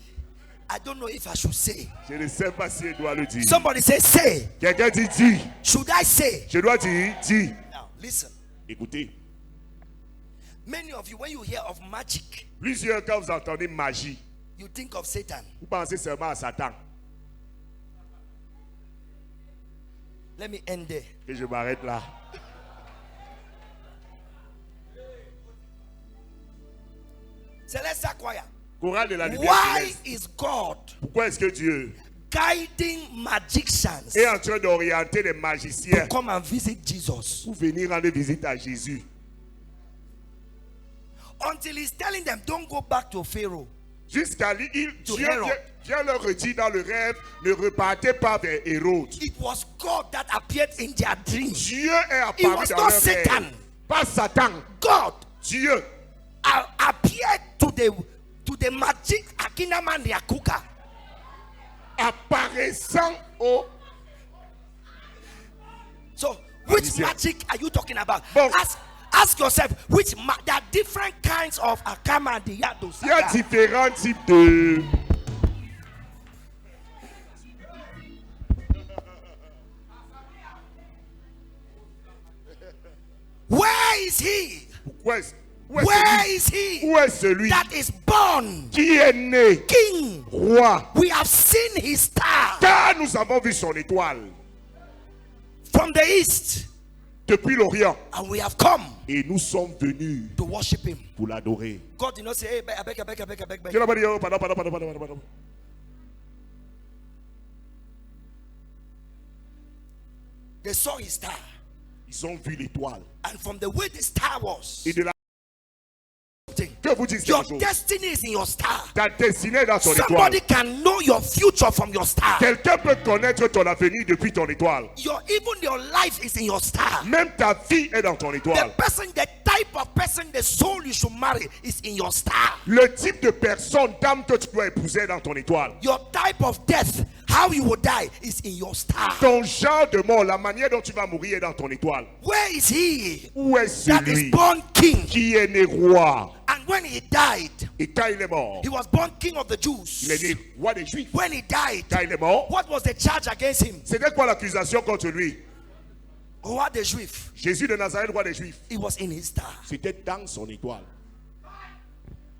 I don't know if I should say. je ne sais pas si je dois le dire. Somebody say. Quelqu'un dit, dis. Should I say? Je dois dire, dis. Now, listen. Écoutez, Many of you, when you hear of magic, plusieurs quand vous entendez magie, you think of Satan. vous pensez seulement à Satan. Let me end there. Et je m'arrête là. Celestial choir. Chorale de la lumière Why céleste. is God Pourquoi est-ce que Dieu guiding magicians est en train d'orienter les magiciens to come and visit Jesus? pour venir rendre visite à Jésus? Until he's telling them, don't go back to Pharaoh. Jusqu'à Dieu Herod. vient leur redire dans le rêve, ne repartez pas vers Hérode. It was God that appeared in their dreams. Dieu est It apparu was dans not leur Satan. rêve. Pas Satan. God Dieu appeared to the magic Akinaman Yakuka. apparaissant au... So, which Magician. magic are you talking about? Bon. Ask yourself, there are different kinds of Akama Diyado. Il y a différents types de... Where is he? Où est Where celui, is he où est celui that is born qui est né king? roi? We have seen his star Car nous avons vu son étoile from the east, depuis l'Orient. and we have come Et nous sommes venus to worship him. pour l'adorer. God did not say, hey, I beg. Dieu n'a pas dit, oh, pardon. They saw his star, Ils ont vu l'étoile. and from the way the star was, Et de la Que vous dise Your quelque chose. destiny is in your star. Ta destinée est dans ton étoile. Somebody can know your future from your star. Quelqu'un peut connaître ton avenir depuis ton étoile. Even your life is in your star. Même ta vie est dans ton The étoile. the type of person, the soul you should marry is in your star. Le type de personne, d'âme que tu dois épouser est dans ton étoile. Your type of death, how you will die, is in your star. Ton genre de mort, la manière dont tu vas mourir est dans ton étoile. Where is he Où est that is celui born king? qui est né roi? And when he died, Et quand il est mort, he was born king of the il est Jews. né roi des Juifs. When he died, Quand il est mort, what was the charge against him? c'était quoi l'accusation contre lui? Roi des Juifs. Jésus de Nazareth, roi des Juifs. He was in his star. C'était dans son étoile.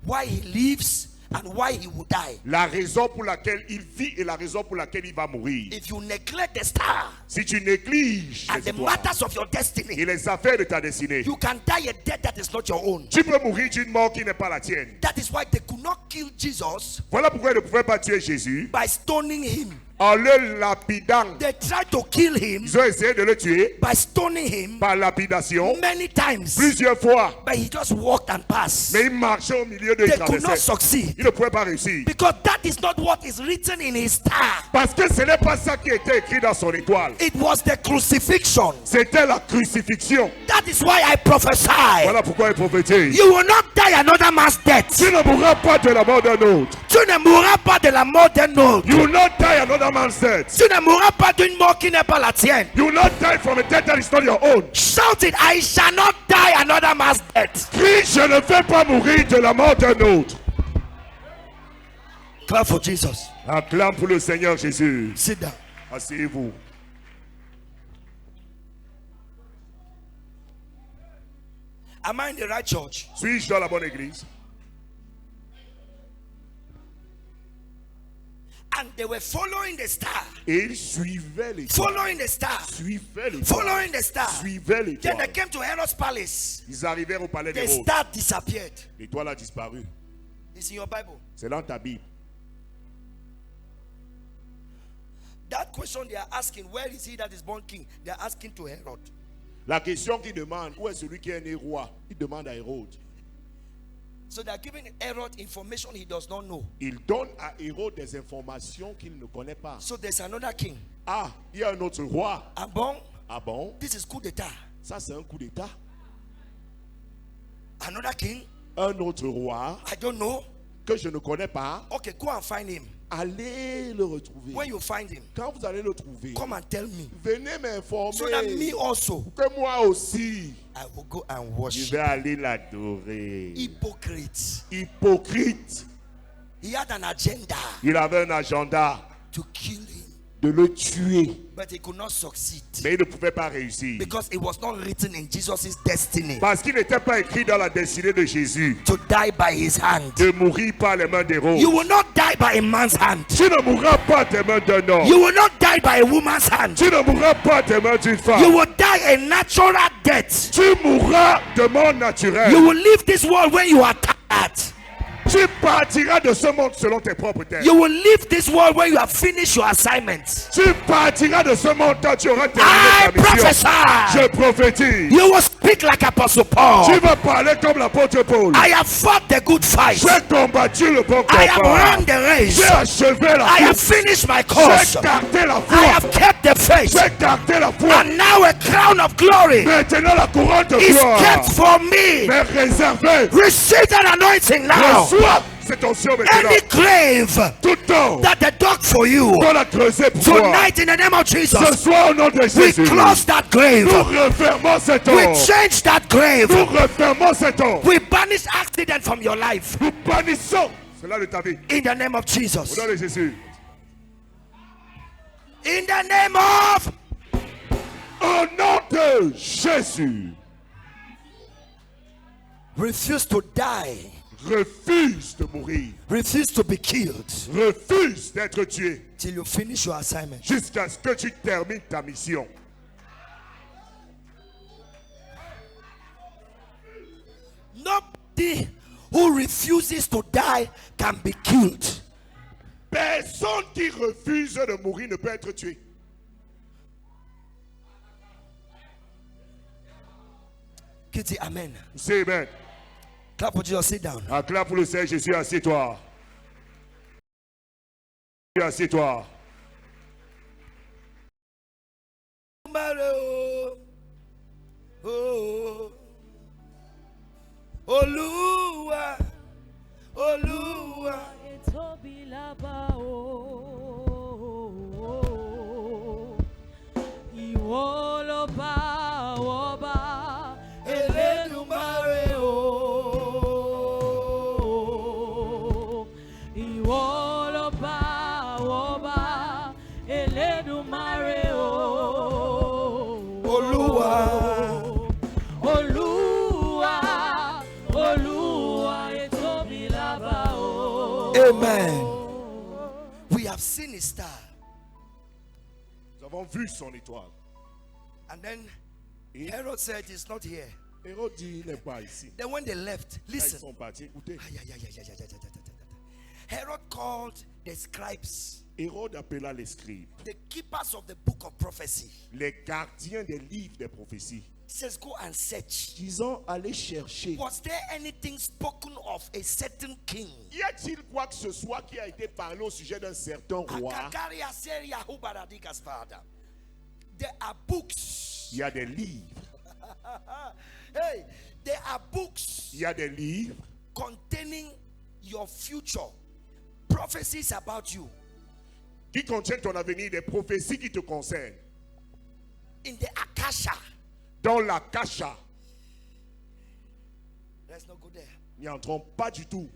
Why he lives and why he will die. La raison pour laquelle il vit et la raison pour laquelle il va mourir. If you neglect the star Si tu négliges and les the étoiles matters of your destiny, et les affaires de ta destinée, you can die a death that is not your own. tu peux mourir d'une mort qui n'est pas la tienne. That is why they could not kill Jesus Voilà pourquoi ils ne pouvaient pas tuer Jésus by stoning him. en le lapidant. They tried to kill him Ils ont essayé de le tuer by stoning him par lapidation many times, plusieurs fois. but he just walked and passed. Mais il marchait au milieu de They could not traversaient. succeed Il ne pouvait pas réussir. because that is not what is written in his star. Parce que ce n'est pas ça qui était écrit dans son étoile. It was the crucifixion. C'était la crucifixion. That is why I prophesy. Voilà pourquoi il prophétise. You will not die another man's death. Tu ne mourras pas de la mort d'un autre. Tu ne mourras pas de la mort d'un autre. You will not die another man's death. Tu ne mourras pas d'une mort qui n'est pas la tienne. You will not die from a death that is not your own. Shout it, I shall not die another man's death. Crie, je ne vais pas mourir de la mort d'un autre. Clap for Jesus. Acclame pour le Seigneur Jésus. Sit down. Asseyez-vous. Am I in the right church? Suis-je dans la bonne église? And they were following the star. Et ils suivaient l'étoile. Following the star. Suivaient l'étoile. Following the star. Suivaient Then they l'étoile. came to Herod's palace. Ils arrivèrent au palais The d'Hérode. star disappeared. L'étoile a disparu. It's in your Bible. C'est dans ta Bible. That question they are asking, where is he that is born king? They are asking to Herod. La question qu'il demande, où est celui qui est né roi? Il demande à Hérode. So they are giving Herod information he does not know. Il donne à Hérode des informations qu'il ne connaît pas. So there's another king. Ah, il y a un autre roi. Ah bon? Ah bon? This is coup d'état. Ça, c'est un coup d'état. Another king? Un autre roi I don't know. que je ne connais pas. Okay, go and find him. Allez le retrouver. When you find him, Quand vous allez le trouver, come and tell me. venez m'informer. So that me also, Que moi aussi, I will go and je worship. vais aller l'adorer. Hypocrite. Hypocrite. He had an agenda Il avait un agenda to kill him, de le tuer. but he could not succeed Mais il ne pouvait pas réussir. because it was not written in Jesus' destiny Parce qu'il n'était pas écrit dans la destinée de Jésus to die by his hand. de mourir par les mains d'Hérode. You will not die by a man's hand. Tu ne mourras pas des mains d'un homme. You will not die by a woman's hand. Tu ne mourras pas des mains d'une You femme. will die a natural death. Tu mourras de mort naturelle. You will leave this world when you are tired. Tu partiras de ce monde selon tes propres termes. You will leave this world when you have finished your assignments. Tu partiras de ce monde quand tu auras terminé I ta mission. prophesy. Je prophétise. You will speak like Apostle Tu Paul. vas parler comme l'apôtre Paul. I have fought the good fight. J'ai combattu le bon I have combat. run the race. J'ai achevé la I have course. finished my course. J'ai gardé la I foi. have kept the faith. J'ai gardé la foi. And now a crown of glory Maintenant la couronne de is gloire kept for me. m'est réservée. Receive that anointing now. Reçois cette onction maintenant. Any grave Tout temps that they dug for you qu'on a creusé pour toi. tonight in the name of Ce Jesus, soir au nom de we Jésus. close that grave. Nous refermons cet We homme. change that grave. Nous refermons cet homme. We banish accident from your life Nous bannissons cela de ta vie. in the name of Au Jesus. nom de Jésus. In the name of Au nom de Jésus. refuse to die. Refuse de mourir. Refuse to be killed Refuse d'être tué till you finish your assignment. jusqu'à ce que tu termines ta mission. Nobody who refuses to die can be killed. Personne qui refuse de mourir ne peut être tué. Kitty, amen. C'est amen. Clap for Jesus. Sit down. Acclame pour le Seigneur Jésus, assieds-toi. Assieds-toi. Olúwa, Olúwa, Tóbi lábá o. Ìwọ lọ́ba àwọn ọba, Elédùmarè o. Ìwọ lọ́ba àwọn ọba, Elédùmarè o. Olúwa, Olúwa, Olúwa, Tóbi lábá o. Amen. We have seen his star. Nous avons vu son étoile. And then Herod said he's not here. Hérode dit, il n'est pas ici. Then when they left, Là, ils listen. sont partis. Écoutez, Herod called the scribes, Hérode appela les scribes, the keepers of the book of prophecy. les gardiens des livres des prophéties, Says, go and search. disant, allez chercher. Was there anything spoken of a certain king? Y a-t-il quoi que ce soit qui a été parlé au sujet d'un certain roi? Akakaria seria hubaradikas father. There are books. Il y a des livres. Hey, there are books Il y a des livres containing your future, prophecies about you. qui contiennent ton avenir, des prophéties qui te concernent. In the Akasha. Dans la cacha, Let's not go there. n'y entrons pas du tout.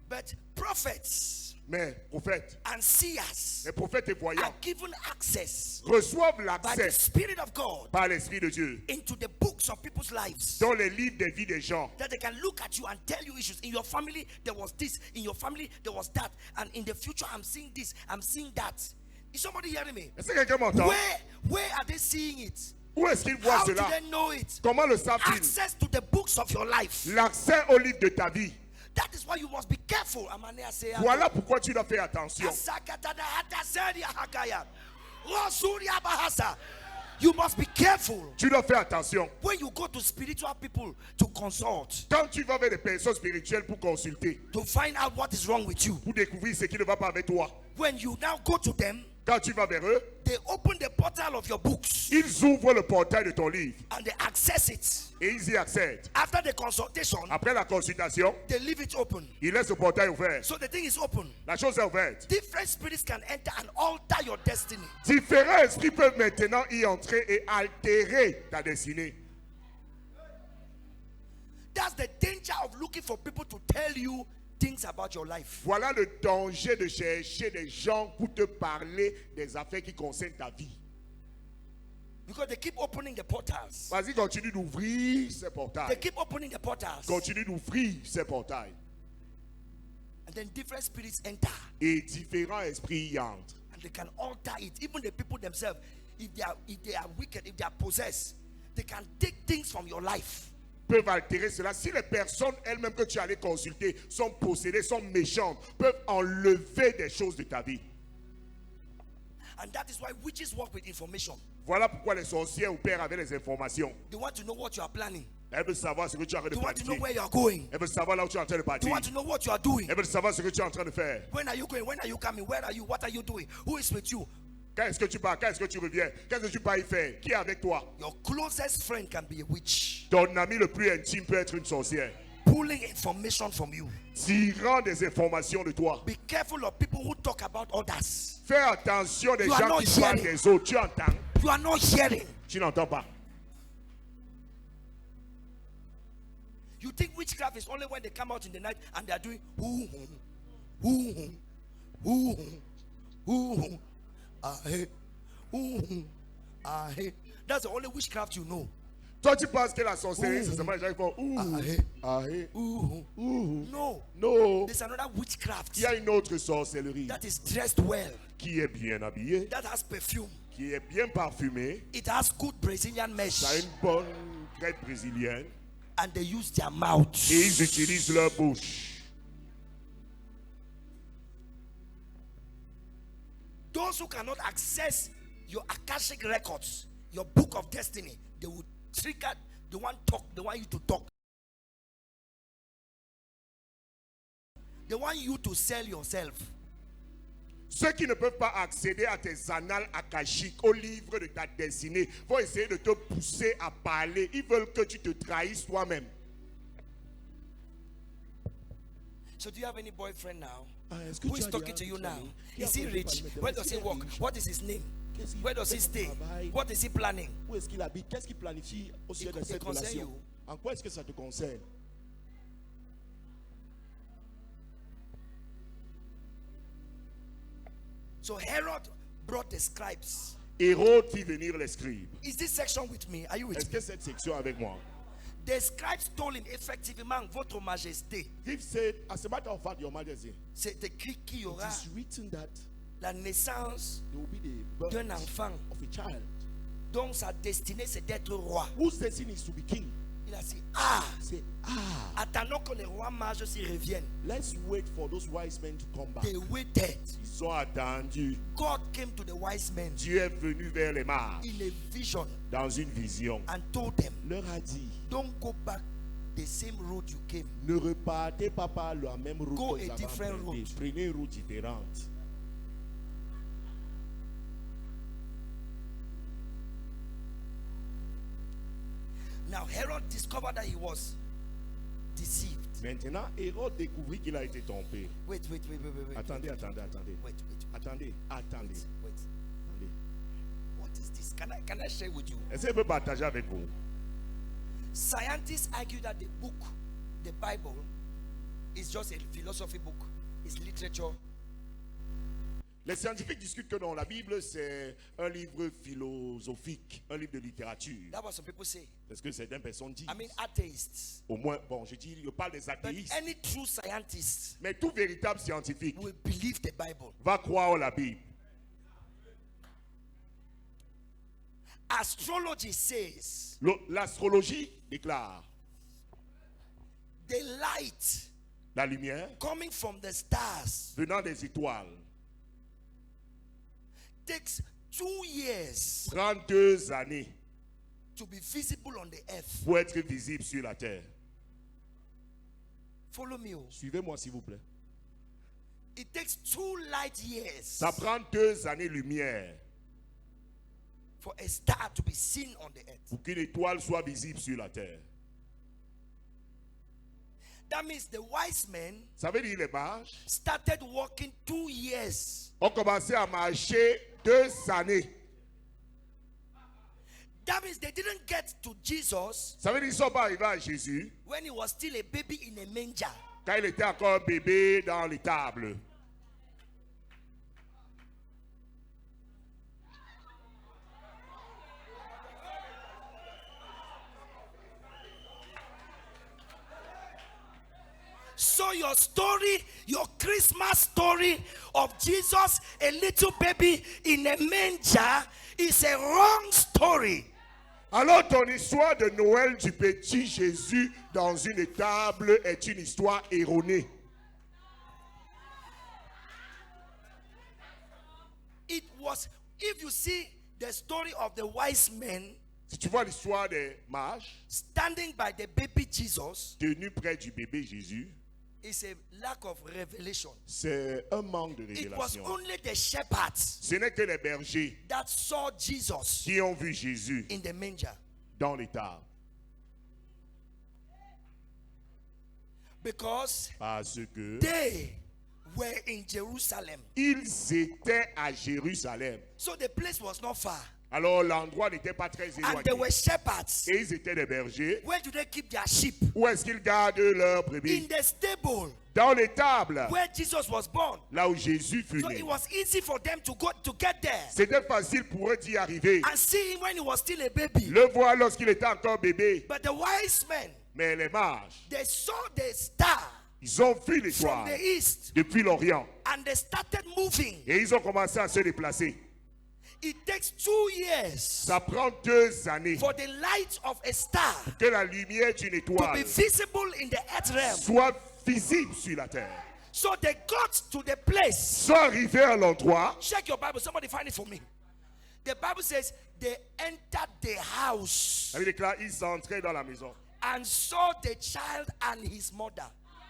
But prophets Mais prophètes, and seers les prophètes et are voyants given access reçoivent by the l'accès Spirit of God par l'Esprit de Dieu into the books of people's lives. dans les livres des vies des gens. That they can look at you and tell you issues. In your family, there was this. In your family, there was that. And in the future, I'm seeing this. I'm seeing that. Is somebody hearing me? Est-ce que quelqu'un m'entend? Where are they seeing it? Où est-ce qu'ils voient How do cela? they know it? Comment le savent-ils? Access to the books of your life. L'accès au livre de ta vie. That is why you must be careful. Amanea say, Voilà pourquoi tu dois faire attention. You must be careful Tu dois faire attention. when you go to spiritual people to consult, Quand tu vas vers des personnes spirituelles pour consulter, to find out what is wrong with you. pour découvrir ce qui ne va pas avec toi, When you now go to them, quand tu vas vers eux, they open the portal of your books ils ouvrent le portail de ton livre and they access it. et ils y accèdent. After the consultation, Après la consultation, they leave it open. ils laissent le portail ouvert. So the thing is open. La chose est ouverte. Different spirits can enter and alter your destiny. Différents esprits peuvent maintenant y entrer et altérer ta destinée. That's the danger of looking for people to tell you things about your life. Voilà le danger de chercher des gens pour te parler des affaires qui concernent ta vie. Because they keep opening the portals. Vas-y, continue d'ouvrir ces They portails. keep opening the portals. Continue d'ouvrir ces portails. And then different spirits enter. Et différents esprits y entrent. And they can alter it. Even the people themselves, if they are wicked, if they are possessed, they can take things from your life. Peuvent altérer cela. Si les personnes elles-mêmes que tu allais consulter sont possédées, sont méchantes, peuvent enlever des choses de ta vie. And that is why witches work with information. Voilà pourquoi les sorciers opèrent avec les informations. They want to know what you are planning. Elles veulent savoir ce que tu es en train de They want to know planifier. where you are going. Elles veulent savoir là où tu es en train de They partir. want to know what you are doing. Elles veulent savoir ce que tu es en train de faire. When are you going? When are you coming? Where are you? What are you doing? Who is with you? Quand est-ce que tu pars? Quand est-ce que tu reviens? Qu'est-ce que tu pars y faire? Qui est avec toi? Your closest friend can be a witch, Ton ami le plus intime peut être une sorcière. pulling information from you. Tirant des informations de toi. Be careful of people who talk about others. Fais attention des You are gens not qui parlent hearing. des autres. Tu entends? You are not hearing. Tu n'entends pas. You think witchcraft is only when they come out in the night and they are doing ooh, ooh, ooh, ooh, ah, hey, ooh, ah, hey. That's the only witchcraft you know. Toi, tu penses que la sorcellerie, c'est seulement les gens qui font ouh, Ah, hey, ah, hey, ooh. ouh. No, Non. there's another witchcraft Il y a une autre sorcellerie that is dressed well, qui est bien habillée, that has perfume. qui est bien parfumée, It has good Brazilian mesh, qui a une bonne crête brésilienne and they use their mouths. et ils utilisent leur bouche. Those who cannot access your Akashic records, your book of destiny, they will trigger the one you to talk. They want you to sell yourself. Ceux qui ne peuvent pas accéder à tes annales akashiques, au livre de ta destinée, vont essayer de te pousser à parler. Ils veulent que tu te trahisses toi-même. So do you have any boyfriend now? Est-ce que Who tu is as talking des to you amis? now? Il y a Is he beaucoup de rich? parlementaires. Where Est-ce does he qu'il est work? riche? What is his name? Qu'est-ce qu'il Where does he fait stay? comme travail? What is he planning? Où est-ce qu'il habite? Qu'est-ce qu'il planifie au sujet de It cette concerne relation? you. En quoi est-ce que ça te concerne? So Herod brought the scribes. Hérode fit venir les scribes. Is this section with me? Are you with Est-ce me? que cette section est avec moi? The scribes told him, effectivement, votre majesté, If said, as a matter of fact, your majesty, c'est écrit qu'il y it aura is written that la naissance there will be the birth d'un enfant of a child dont sa destinée c'est d'être roi. whose destiny is to be king. Il a dit, ah, Say, attendons que les rois mages s'y reviennent. let's wait for those wise men to come back. They waited. Ils ont attendu. God came to the wise men Dieu est venu vers les mages in a vision dans une vision. and told them, Leur a dit, don't go back the same road you came. ne repartez pas par la même route Go que a vous avez different empruntée. route. Prenez une route différente. Now Herod discovered that he was deceived. Maintenant, Hérode découvrit qu'il a été trompé. Wait. Attendez. Wait. Attendez. Wait. What is this? Can I share with you? Est-ce que je peux partager avec vous? Scientists argue that the book, the Bible, is just a philosophy book. It's literature. Les scientifiques discutent que dans la Bible, c'est un livre philosophique, un livre de littérature. That's what some people say. C'est ce que certaines personnes disent. I mean, atheists. Au moins, bon, je parle des But athéistes. any true scientist Mais tout véritable scientifique will believe the Bible. va croire la Bible. Astrology says L'astrologie déclare the light la lumière coming from the stars venant des étoiles. takes 2 years 32 années to be visible on the earth. pour être visible sur la terre. Follow me. Suivez-moi s'il vous plaît. It takes 2 light years Ça prend 2 années-lumière for a star to be seen on the earth. pour qu'une étoile soit visible sur la terre. That means the wise men Ça veut dire les mages started walking 2 years. ont commencé à marcher 2 années. That means they didn't get to Jesus Ça veut dire qu'ils ne sont pas arrivés à Jésus when he was still a baby in a manger. quand il était encore un bébé dans l'étable. So your story, your Christmas story of Jesus, a little baby in a manger, is a wrong story. Alors ton histoire de Noël du petit Jésus dans une étable est une histoire erronée. It was, if you see the story of the wise men Si tu vois l'histoire des mages standing by the baby Jesus, tenus près du bébé Jésus, it's a lack of revelation. c'est un manque de It was révélation. only the shepherds Ce n'est que les bergers that saw Jesus qui ont vu Jésus in the manger. dans l'étable. Because Parce que they were in Jerusalem. ils étaient à Jérusalem. So the place was not far. Alors l'endroit n'était pas très And they were éloigné. shepherds. Et ils étaient des bergers. Where do they keep their sheep? Où est-ce qu'ils gardent leurs In brebis? the stable Dans l'étable, where Jesus was born. là où Jésus fut So né. it was easy for them to go to get there C'était facile pour eux d'y arriver. and see him when he was still a baby. Le voir lorsqu'il était encore bébé. But the wise men, Mais les mages, they saw the star ils ont vu from l'étoile the east depuis l'Orient. and they started moving. Et ils ont commencé à se déplacer. It takes 2 years Ça prend 2 années for the light of a star que la lumière d'une to be étoile visible in the earth realm. soit visible sur la terre. So they got to the place. Sont arrivés à l'endroit. Check your Bible. Somebody find it for me. The Bible says they entered the house Ça veut dire que là, ils entraient dans la maison. and saw the child and his mother.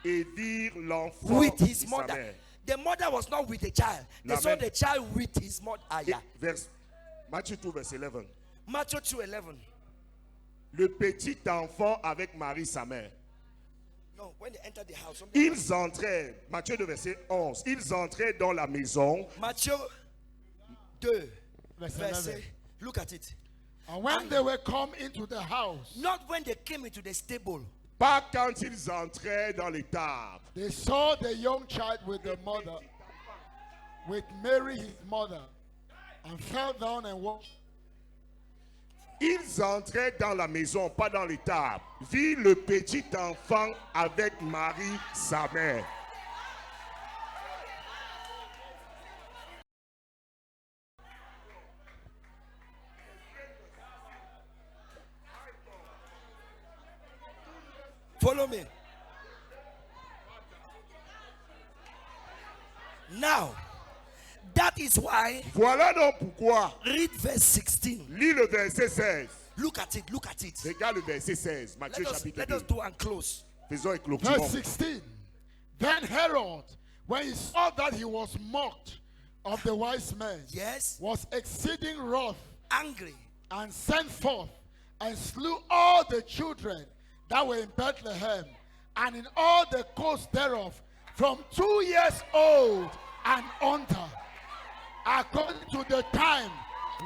et virent l'enfant with his et sa mother. mère. The mother was not with the child. They La saw mère- the child with his mother. Ah, Et yeah. Matthieu 2, verset 11. Matthew 2:11. Le petit enfant avec Marie, sa mère. No, when they entered the house. something- Ils entraient, Matthieu 2, verset 11. Ils entraient dans la maison. Matthew 2, Verse verse. 11. Look at it. And when they were come into the house, Not when they came into the stable. Pas quand ils entraient dans l'étable. they saw the young child with the mother, with Mary his mother, and fell down and worshiped. Ils entraient dans la maison, pas dans l'étable. Vit le petit enfant avec Marie, sa mère. Follow me. Now, that is why, Voilà donc pourquoi. read verse 16. Lis le verset 16. Look at it, look at it. Regarde le verset 16. Matthieu chapitre Let us 2. do and close. Faisons et Verse clôturons. 16. Then Herod, when he saw that he was mocked of the wise men, Yes, was exceeding wroth, angry. and sent forth and slew all the children that were in Bethlehem and in all the coasts thereof, from 2 years old and under, according to the time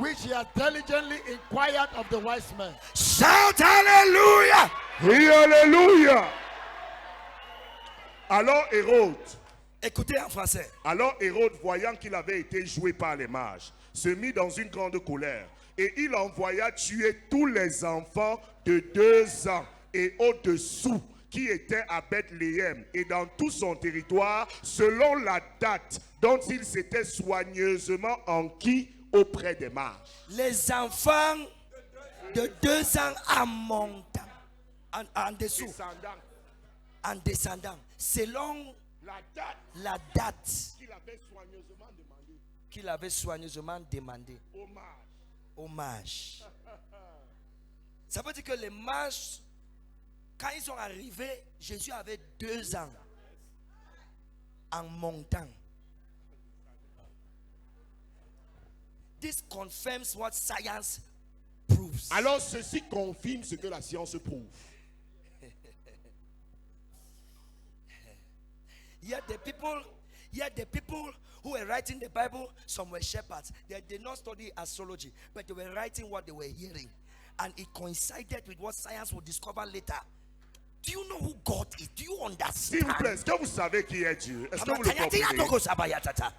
which he had diligently inquired of the wise men. Shout hallelujah! Oui, alléluia. Alors Hérode, Écoutez en français. alors Hérode, voyant qu'il avait été joué par les mages, se mit dans une grande colère. Et il envoya tuer tous les enfants de 2 ans et au-dessous qui étaient à Bethléem et dans tout son territoire, selon la date dont il s'était soigneusement enquis auprès des mages. Les enfants de 2 ans en montant, en dessous, Descendant, en descendant, selon la date la date qu'il avait soigneusement demandé qu'il avait soigneusement demandé. aux mages. Aux mages. Ça veut dire que les mages, quand ils sont arrivés, Jésus avait 2 ans en montant. This confirms what science proves. Alors ceci confirme ce que la science prouve. Yet the people who were writing the Bible, some were shepherds. They did not study astrology, but they were writing what they were hearing. And it coincided with what science would discover later. Do you know who God is? Do you S'il vous plaît, understand? est-ce que vous savez qui est Dieu? Est-ce que vous le comprenez?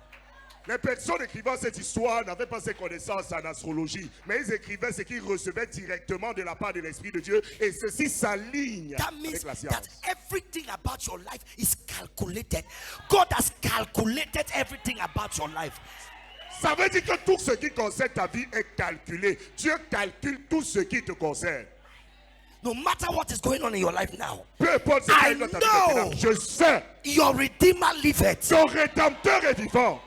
Les personnes écrivant cette histoire n'avaient pas ces connaissances en astrologie, mais ils écrivaient ce qu'ils recevaient directement de la part de l'Esprit de Dieu, et ceci s'aligne That means avec la that science. everything about your life is calculated. God has calculated everything about your life. Ça veut dire que tout ce qui concerne ta vie est calculé. Dieu calcule tout ce qui te concerne. No matter what is going on in your life now, Peu importe ce qui I est dans ta vie maintenant, know. je sais, your Redeemer liveth. ton Rédempteur est vivant.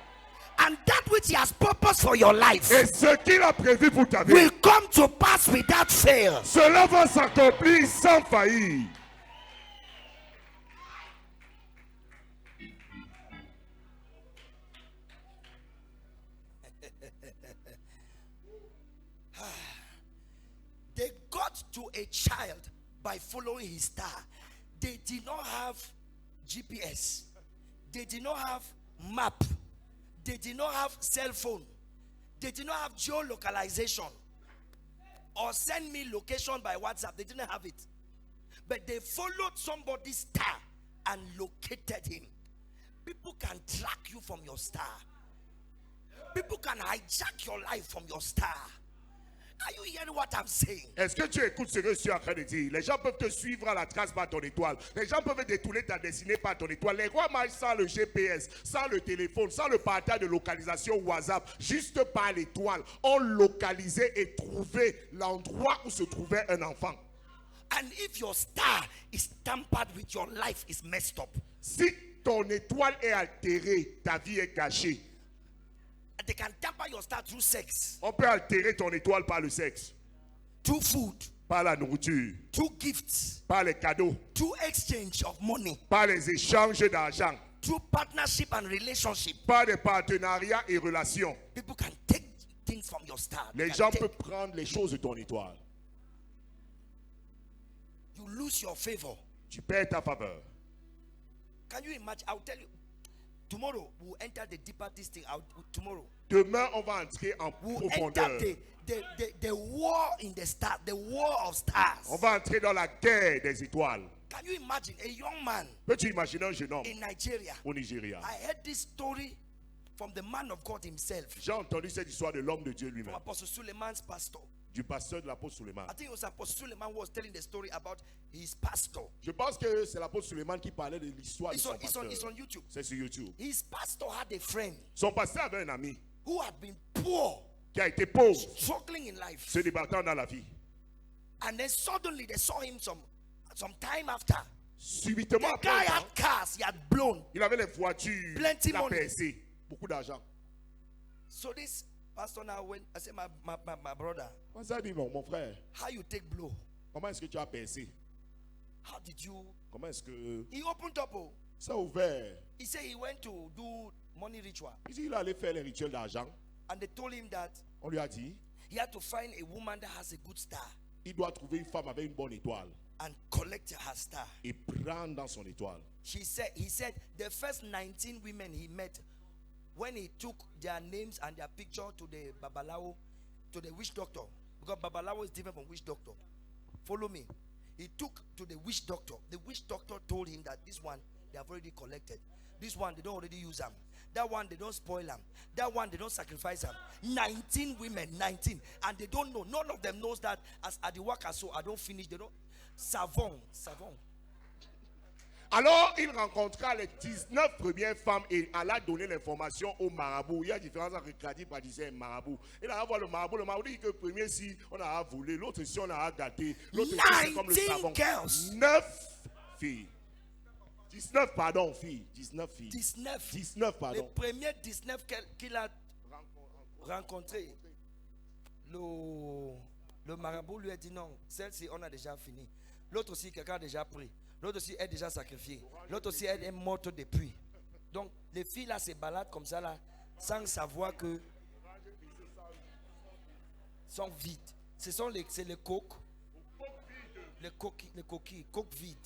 And that which he has purposed for your life Et ce qu'il a prévu pour ta vie, will come to pass without fail. cela va s'accomplir sans faillir. They got to a child by following his star. They did not have GPS. They did not have map. They did not have cell phone. They did not have geolocalization or send me location by WhatsApp. They didn't have it. But they followed somebody's star and located him. People can track you from your star. People can hijack your life from your star. Are you hearing what I'm saying? Est-ce que tu écoutes ce que je suis en train de dire? Les gens peuvent te suivre à la trace par ton étoile. Les gens peuvent détourner ta destinée par ton étoile. Les rois mages sans le GPS, sans le téléphone, sans le partage de localisation WhatsApp, juste par l'étoile, ont localisé et trouvé l'endroit où se trouvait un enfant. And if your star is tampered with, your life is messed up. Si ton étoile est altérée, ta vie est gâchée. They can tamper your star through sex, On peut altérer ton étoile par le sexe, through food, par la nourriture, through gifts, par les cadeaux, through exchange of money, par les échanges d'argent, through partnership and relationship. par des partenariats et relations. People can take things from your star. They Les can gens take- peuvent prendre les choses de ton étoile. You lose your favor. Tu perds ta faveur. Can you imagine? I'll tell you. Tomorrow we'll enter the deeper this thing. Tomorrow Demain, on va entrer en we'll profondeur. enter the war in the star, the war of stars. On va entrer dans la guerre des étoiles. Can you imagine a young man Peux-tu imaginer un jeune homme in Nigeria? au Nigeria? I heard this story from the man of God himself, J'ai entendu cette histoire de l'homme de Dieu from lui-même, Apostle Suleiman's pastor. du pasteur de l'apôtre Suleiman. I think it was Apostle Suleiman who was telling the story about his pastor. Je pense que c'est l'apôtre Suleiman qui parlait de l'histoire de It's son on, it's on, pasteur. it's on YouTube. C'est sur YouTube. His pastor had a friend Son pasteur avait un ami who had been poor, qui a été pauvre, struggling in life. se débattant dans la vie. And then suddenly they saw him some time after. Subitement, The après guy un temps, had cars, he had blown. il avait les voitures, Plenty la money. percé, beaucoup d'argent. So this pastor now went, I said, my brother, Moi, ça dit, mon frère, how you take blow? comment est-ce que tu as percé? How did you? Comment est-ce que He opened up. Oh. ça a ouvert? He said he went to do money ritual. Il dit, il allait faire les rituels d'argent. And they told him that On lui a dit, he had to find a woman that has a good star il doit trouver une femme avec une bonne étoile and collect her star. et prendre dans son étoile. He said the first 19 women he met, when he took their names and their picture to the Babalawo, to the witch doctor, because Babalawo is different from witch doctor. Follow me. He took to the witch doctor. The witch doctor told him that this one they have already collected. This one they don't already use them. That one they don't spoil them. That one they don't sacrifice them. 19 women, 19, and they don't know. None of them knows that as at the worker, so I don't finish. They don't. Savon. Alors, il rencontra les 19 premières femmes et alla donner l'information au marabout. Il y a différence entre Kadi, praticien et marabout. Il a voir le marabout dit que le premier si on a volé, l'autre si on a gâté, l'autre si c'est comme le 19 savon. girls. 9 filles. 19, pardon, filles. 19 filles. 19. 19, Les pardon. premiers 19 qu'il a rencontrés, le marabout lui a dit non, celle-ci on a déjà fini. L'autre aussi, quelqu'un a déjà pris. L'autre aussi est déjà sacrifié. L'autre aussi est morte depuis. Donc les filles là se baladent comme ça là, sans savoir que sont vides. C'est les coques. Les coquilles vides.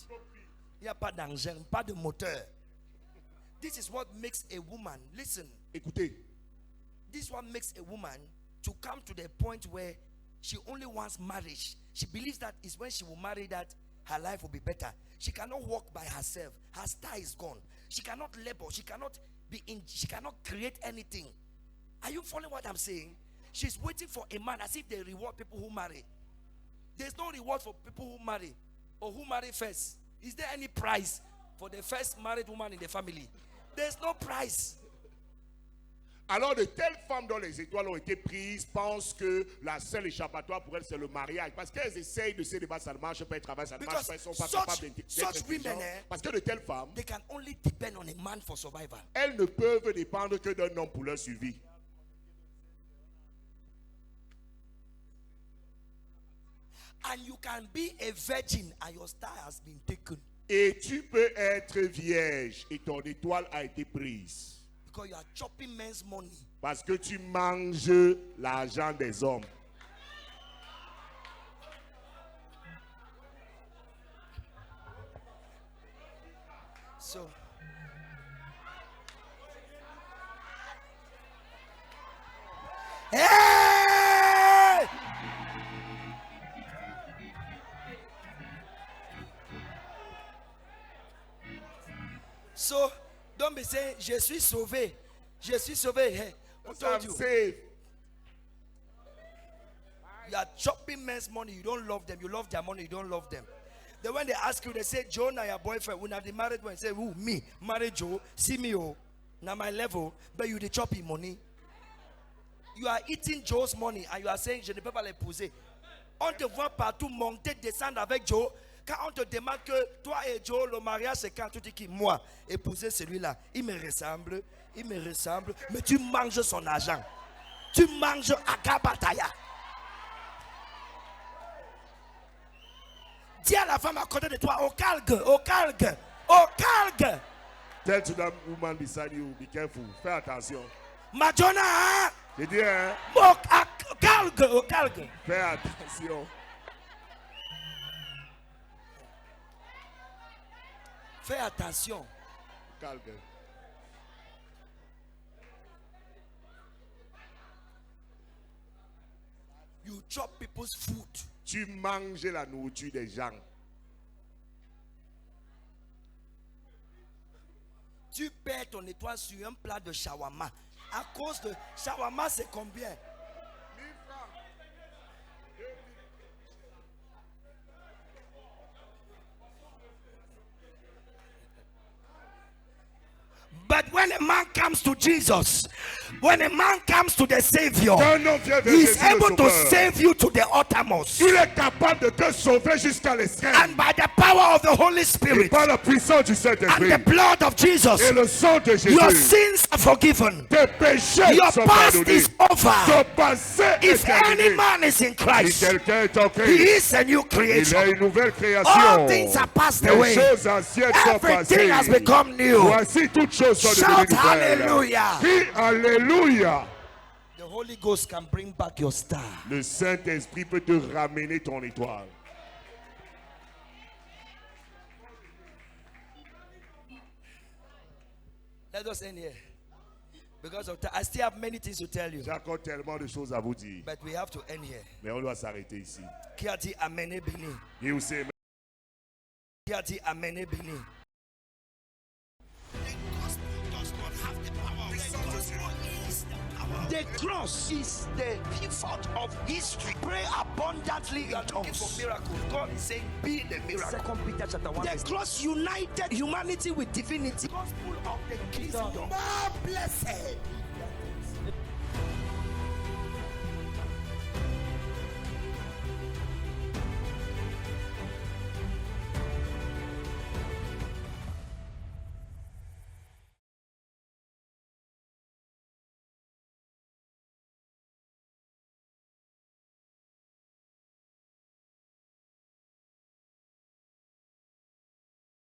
Il n'y a pas d'engin, pas de moteur. This is what makes a woman, listen, Écoutez, this is what makes a woman to come to the point where she only wants marriage. She believes that is when she will marry that her life will be better. She cannot walk by herself. Her star is gone. She cannot labor. She cannot create anything. Are you following what I'm saying? She's waiting for a man as if they reward people who marry. There's no reward for people who marry or who marry first. Is there any prize for the first married woman in the family? There's no prize. alors de telles femmes dont les étoiles ont été prises pensent que la seule échappatoire pour elles c'est le mariage. Parce qu'elles essayent de se débattre, ça ne marche pas, elles travaillent, ça ne marche pas, elles ne sont pas capables d'être such women, intelligentes. Parce que de telles femmes, they can only depend on a man for survival. elles ne peuvent dépendre que d'un homme pour leur survie. And you can be a virgin and your star has been taken Et tu peux être vierge et ton étoile a été prise. because you are chopping men's money. Parce que tu manges l'argent des hommes. So hey! So don't be saying je suis sauvé. Je suis sauvé. Hey, who told I'm you? saved. You are chopping men's money. You don't love them. You love their money. You don't love them. Then when they ask you, they say, Joe, now your boyfriend. When have the married one say, who? Me. Married Joe. See me, oh. Now my level. But you the chopping money. You are eating Joe's money and you are saying, je ne peux pas l'épouser. On te voit partout monter, descendre avec Joe. Quand on te demande que toi et Joe, le mariage, c'est quand tu dis que moi, épouser celui-là, il me ressemble, mais tu manges son argent. Tu manges Agabataya. femme à côté de toi, au calgue, au calgue, au calgue. Tell to that woman beside you, be careful. Fais attention. Madonna, hein? J'ai dit, hein? Au calgue, au calgue. Fais attention. Fais attention. Calme. You chop people's food. Tu manges la nourriture des gens. Tu perds ton étoile sur un plat de shawarma. À cause de shawarma, c'est combien? 1000 francs. But when a man comes to Jesus, when a man comes to the Savior, Quand un homme vient vers he's Jésus, le able to Sauveur, save you to the uttermost. il est capable de te sauver jusqu'à l'extrême. And by the power of the Holy Et Spirit par la puissance du and Saint-Esprit the blood of Jesus, et le sang de Jésus, your sins are forgiven. tes péchés Your sont past pardonnés. is over. Ton passé est If any terminé. man is in Si Christ, quelqu'un est en he Christ, is a new il creation. est une nouvelle création. All things are passed Les away. choses anciennes sont Everything has passées. become new. Voici toutes choses sont Shout devenues nouvelles. hallelujah. Crie alléluia. The Holy Ghost can bring back your star. Le Saint-Esprit peut te ramener ton étoile. Let us end here. Because of time, I still have many things to tell you. J'ai encore tellement de choses à vous dire. But we have to end here. Mais on doit s'arrêter ici. Qui a dit Amen et béni? Et aussi, Qui a dit Amen et béni? The cross is the pivot of history. Pray abundantly in For tongues. miracle, God is saying, be the miracle. 2 Peter chapter 1. The cross united humanity with divinity. Gospel of the kingdom. More blessed